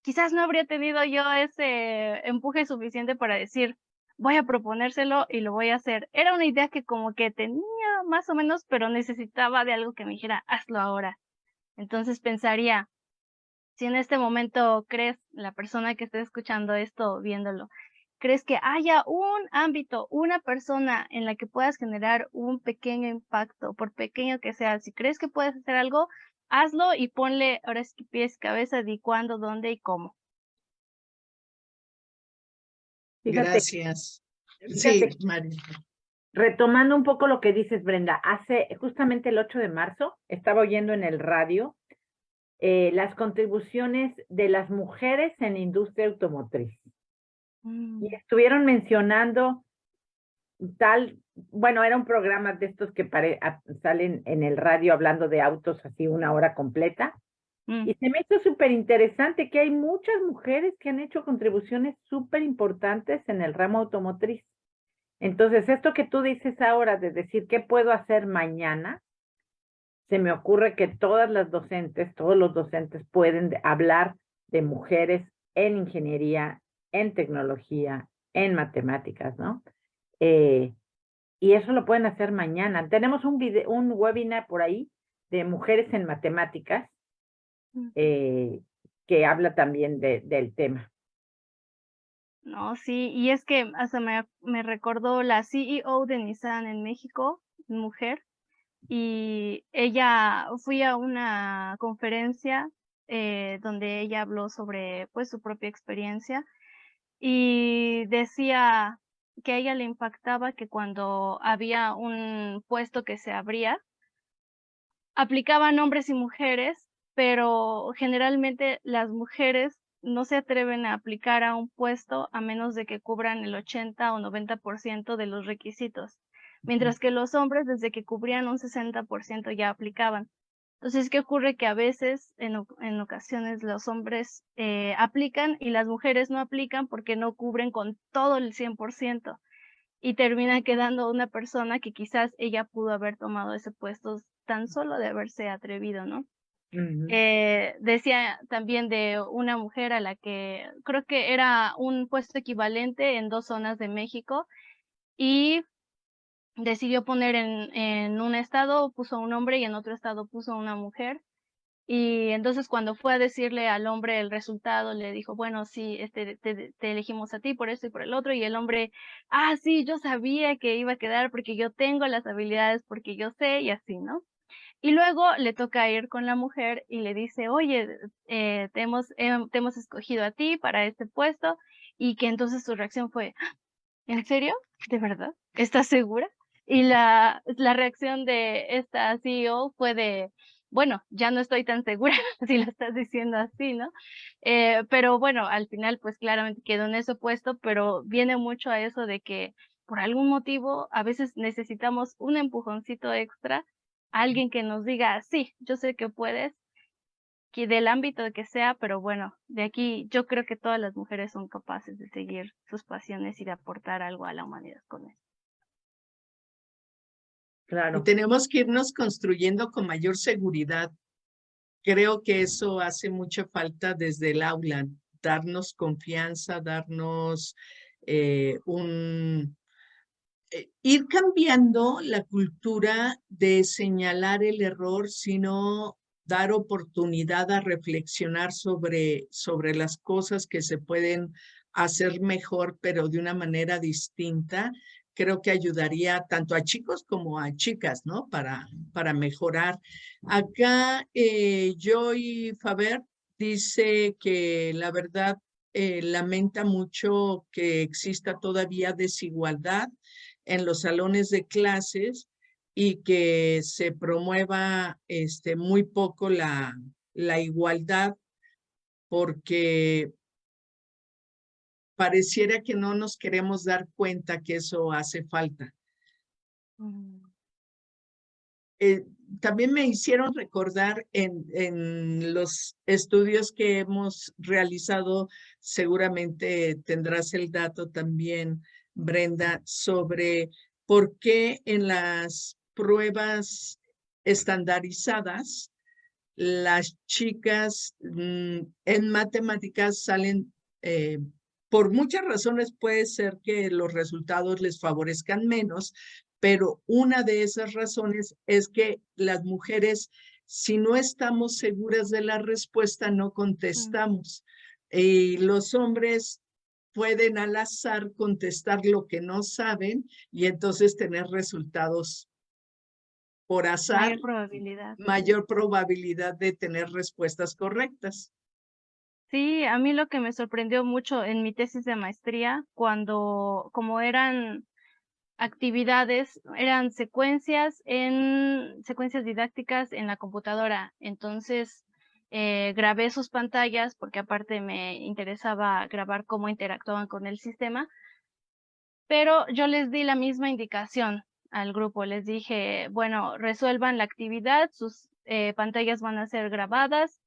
quizás no habría tenido yo ese empuje suficiente para decir: "Voy a proponérselo y lo voy a hacer". Era una idea que como que tenía más o menos, pero necesitaba de algo que me dijera: "Hazlo ahora". Entonces pensaría, si en este momento crees, la persona que esté escuchando esto o viéndolo, crees que haya un ámbito, una persona en la que puedas generar un pequeño impacto, por pequeño que sea, si crees que puedes hacer algo, hazlo y ponle ahora sí que pies, cabeza, di cuándo, dónde y cómo. Fíjate, Gracias. fíjate, Sí, Mari. retomando un poco lo que dices, Brenda, hace justamente el 8 de marzo estaba oyendo en el radio las contribuciones de las mujeres en la industria automotriz. Y Mm, estuvieron mencionando tal, bueno, era un programa de estos que salen en el radio hablando de autos así una hora completa. mm, Y se me hizo súper interesante que hay muchas mujeres que han hecho contribuciones súper importantes en el ramo automotriz. Entonces, esto que tú dices ahora de decir qué puedo hacer mañana, se me ocurre que todas las docentes, todos los docentes pueden hablar de mujeres en ingeniería, en tecnología, en matemáticas, ¿no? Eh, y eso lo pueden hacer mañana. Tenemos un webinar por ahí de mujeres en matemáticas mm. eh, que habla también del tema. No, sí, y es que hasta me recordó la CEO de Nissan en México, mujer, y ella fui a una conferencia, donde ella habló sobre, pues, su propia experiencia, y decía que a ella le impactaba que cuando había un puesto que se abría, aplicaban hombres y mujeres, pero generalmente las mujeres no se atreven a aplicar a un puesto a menos de que cubran el 80 o 90% de los requisitos, mientras que los hombres desde que cubrían un 60% ya aplicaban. Entonces, ¿qué ocurre? Que a veces, en ocasiones, los hombres aplican y las mujeres no aplican porque no cubren con todo el 100% y termina quedando una persona que quizás ella pudo haber tomado ese puesto tan solo de haberse atrevido, ¿no? Ujú. Decía también de una mujer a la que creo que era un puesto equivalente en 2 zonas de México y decidió poner en un estado puso un hombre y en otro estado puso una mujer. Y entonces cuando fue a decirle al hombre el resultado, le dijo: "Bueno, sí, te elegimos a ti por esto y por el otro", y el hombre: "Ah, sí, yo sabía que iba a quedar porque yo tengo las habilidades, porque yo sé", y así, ¿no? Y luego le toca ir con la mujer y le dice: "Oye, te hemos escogido a ti para este puesto", y que entonces su reacción fue: "¿En serio? ¿De verdad? ¿Estás segura?". Y la reacción de esta CEO fue de: "Bueno, ya no estoy tan segura si lo estás diciendo así", ¿no? Pero bueno, al final, pues, claramente quedó en ese puesto, pero viene mucho a eso de que, por algún motivo, a veces necesitamos un empujoncito extra, alguien que nos diga: "Sí, yo sé que puedes", que del ámbito que sea, pero bueno, de aquí yo creo que todas las mujeres son capaces de seguir sus pasiones y de aportar algo a la humanidad con eso. Y Claro. tenemos que irnos construyendo con mayor seguridad. Creo que eso hace mucha falta desde el aula, darnos confianza, darnos ir cambiando la cultura de señalar el error, sino dar oportunidad a reflexionar sobre las cosas que se pueden hacer mejor, pero de una manera distinta. Creo que ayudaría tanto a chicos como a chicas, ¿no? Para mejorar. Acá Joy Faber dice que la verdad lamenta mucho que exista todavía desigualdad en los salones de clases y que se promueva muy poco la igualdad porque pareciera que no nos queremos dar cuenta que eso hace falta. Mm. también me hicieron recordar en los estudios que hemos realizado, seguramente tendrás el dato también, Brenda, sobre por qué en las pruebas estandarizadas las chicas en matemáticas salen, por muchas razones puede ser que los resultados les favorezcan menos, pero una de esas razones es que las mujeres, si no estamos seguras de la respuesta, no contestamos. Y los hombres pueden al azar contestar lo que no saben y entonces tener resultados por azar, Mayor probabilidad. mayor probabilidad de tener respuestas correctas. Sí, a mí lo que me sorprendió mucho en mi tesis de maestría, cuando, como eran actividades, eran secuencias didácticas en la computadora. Entonces, grabé sus pantallas porque aparte me interesaba grabar cómo interactuaban con el sistema, pero yo les di la misma indicación al grupo. Les dije, bueno, resuelvan la actividad, sus pantallas van a ser grabadas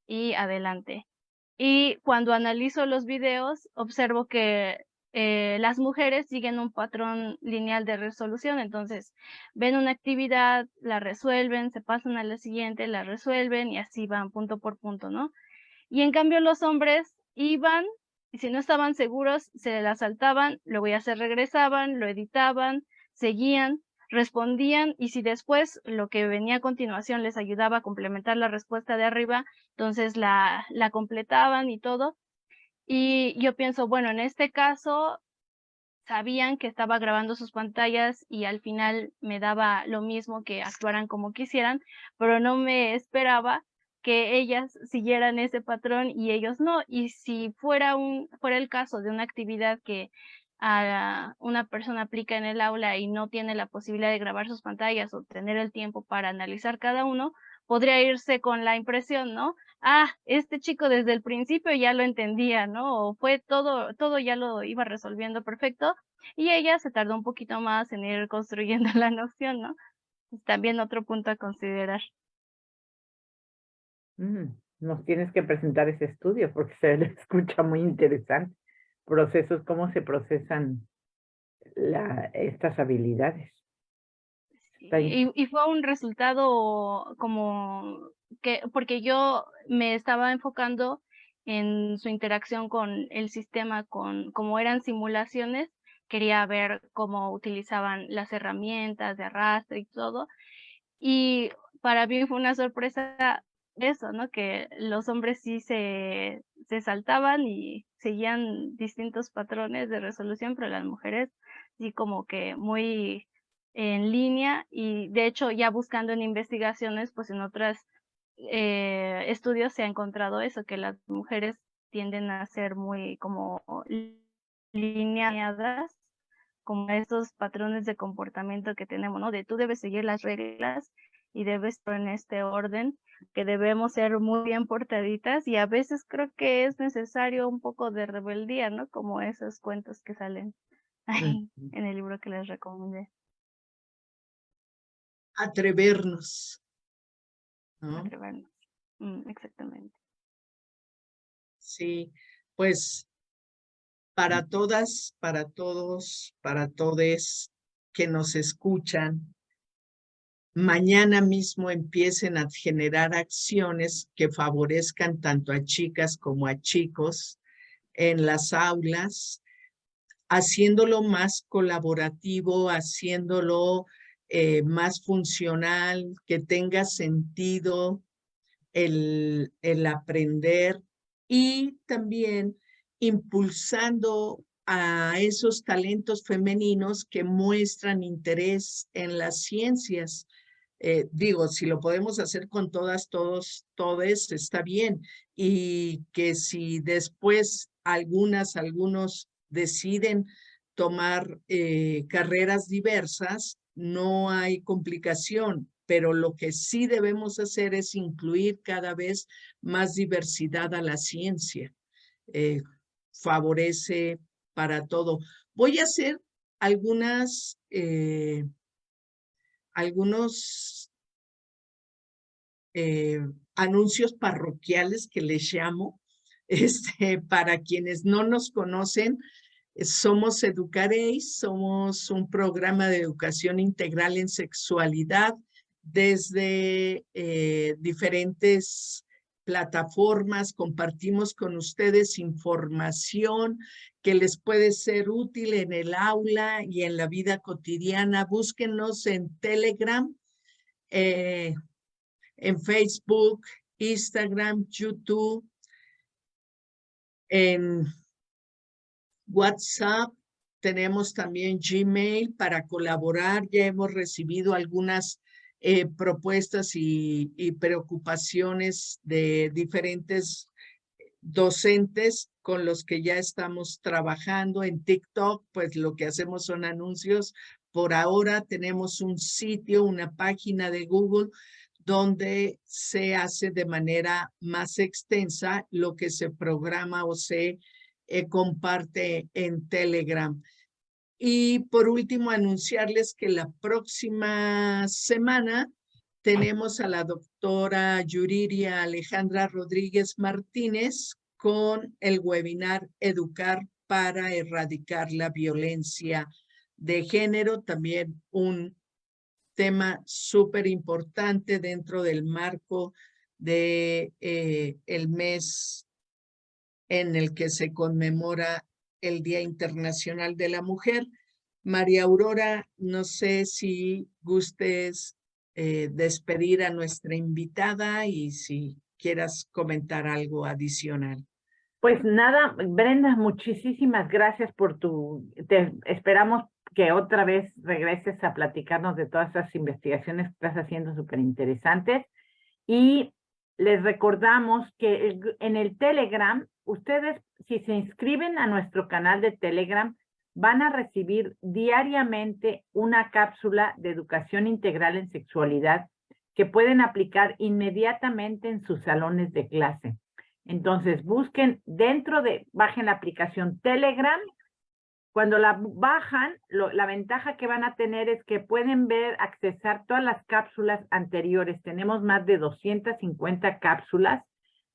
y adelante. Y cuando analizo los videos, observo que las mujeres siguen un patrón lineal de resolución. Entonces, ven una actividad, la resuelven, se pasan a la siguiente, la resuelven y así van punto por punto, ¿no? Y en cambio los hombres iban y si no estaban seguros, se la saltaban, luego ya se regresaban, lo editaban, seguían, respondían y si después lo que venía a continuación les ayudaba a complementar la respuesta de arriba, entonces la completaban y todo. Y yo pienso, bueno, en este caso sabían que estaba grabando sus pantallas y al final me daba lo mismo que actuaran como quisieran, pero no me esperaba que ellas siguieran ese patrón y ellos no. Y si fuera el caso de una actividad que una persona aplica en el aula y no tiene la posibilidad de grabar sus pantallas o tener el tiempo para analizar cada uno, podría irse con la impresión, ¿no? Ah, este chico desde el principio ya lo entendía, ¿no? O fue todo ya lo iba resolviendo perfecto, y ella se tardó un poquito más en ir construyendo la noción, ¿no? Es también otro punto a considerar. Nos tienes que presentar ese estudio porque se escucha muy interesante. Procesos, cómo se procesan estas habilidades. Está Y fue un resultado como que, porque yo me estaba enfocando en su interacción con el sistema, como eran simulaciones, quería ver cómo utilizaban las herramientas de arrastre y todo. Y para mí fue una sorpresa eso, ¿no? Que los hombres sí se saltaban y seguían distintos patrones de resolución, pero las mujeres sí como que muy en línea y de hecho ya buscando en investigaciones, pues en otros estudios se ha encontrado eso, que las mujeres tienden a ser muy como lineadas, como estos patrones de comportamiento que tenemos, ¿no? De tú debes seguir las reglas y debes estar en este orden, que debemos ser muy bien portaditas y a veces creo que es necesario un poco de rebeldía, ¿no? Como esos cuentos que salen ahí en el libro que les recomendé. Atrevernos, ¿no? Atrevernos. Exactamente. Sí, pues para todas, para todos, para todes que nos escuchan, mañana mismo empiecen a generar acciones que favorezcan tanto a chicas como a chicos en las aulas, haciéndolo más colaborativo, haciéndolo más funcional, que tenga sentido el aprender y también impulsando a esos talentos femeninos que muestran interés en las ciencias. Digo, si lo podemos hacer con todas, todos, todes, está bien. Y que si después algunos deciden tomar carreras diversas, no hay complicación, pero lo que sí debemos hacer es incluir cada vez más diversidad a la ciencia. Favorece para todo. Voy a hacer algunos anuncios parroquiales que les llamo. Para quienes no nos conocen, somos Educareis, somos un programa de educación integral en sexualidad desde diferentes plataformas. Compartimos con ustedes información que les puede ser útil en el aula y en la vida cotidiana. Búsquenos en Telegram, en Facebook, Instagram, YouTube, en WhatsApp. Tenemos también Gmail para colaborar. Ya hemos recibido algunas propuestas y preocupaciones de diferentes docentes con los que ya estamos trabajando. En TikTok, pues lo que hacemos son anuncios. Por ahora tenemos un sitio, una página de Google donde se hace de manera más extensa lo que se programa o se comparte en Telegram. Y por último, anunciarles que la próxima semana tenemos a la doctora Yuriria Alejandra Rodríguez Martínez con el webinar Educar para erradicar la violencia de género, también un tema súper importante dentro del marco de el mes en el que se conmemora el Día Internacional de la Mujer. María Aurora, no sé si gustes despedir a nuestra invitada y si quieras comentar algo adicional. Pues nada, Brenda, muchísimas gracias por esperamos que otra vez regreses a platicarnos de todas esas investigaciones que estás haciendo súper interesantes. Y les recordamos que en el Telegram, ustedes, si se inscriben a nuestro canal de Telegram, van a recibir diariamente una cápsula de educación integral en sexualidad que pueden aplicar inmediatamente en sus salones de clase. Entonces, bajen la aplicación Telegram. Cuando la bajan, la ventaja que van a tener es que pueden accesar todas las cápsulas anteriores. Tenemos más de 250 cápsulas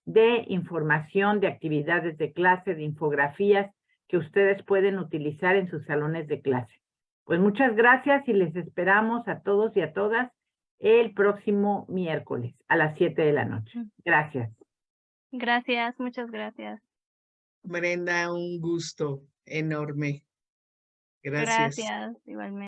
de información, de actividades de clase, de infografías que ustedes pueden utilizar en sus salones de clase. Pues muchas gracias y les esperamos a todos y a todas el próximo miércoles a las 7 de la noche. Gracias. Gracias, muchas gracias. Brenda, un gusto enorme. Gracias. Gracias, igualmente.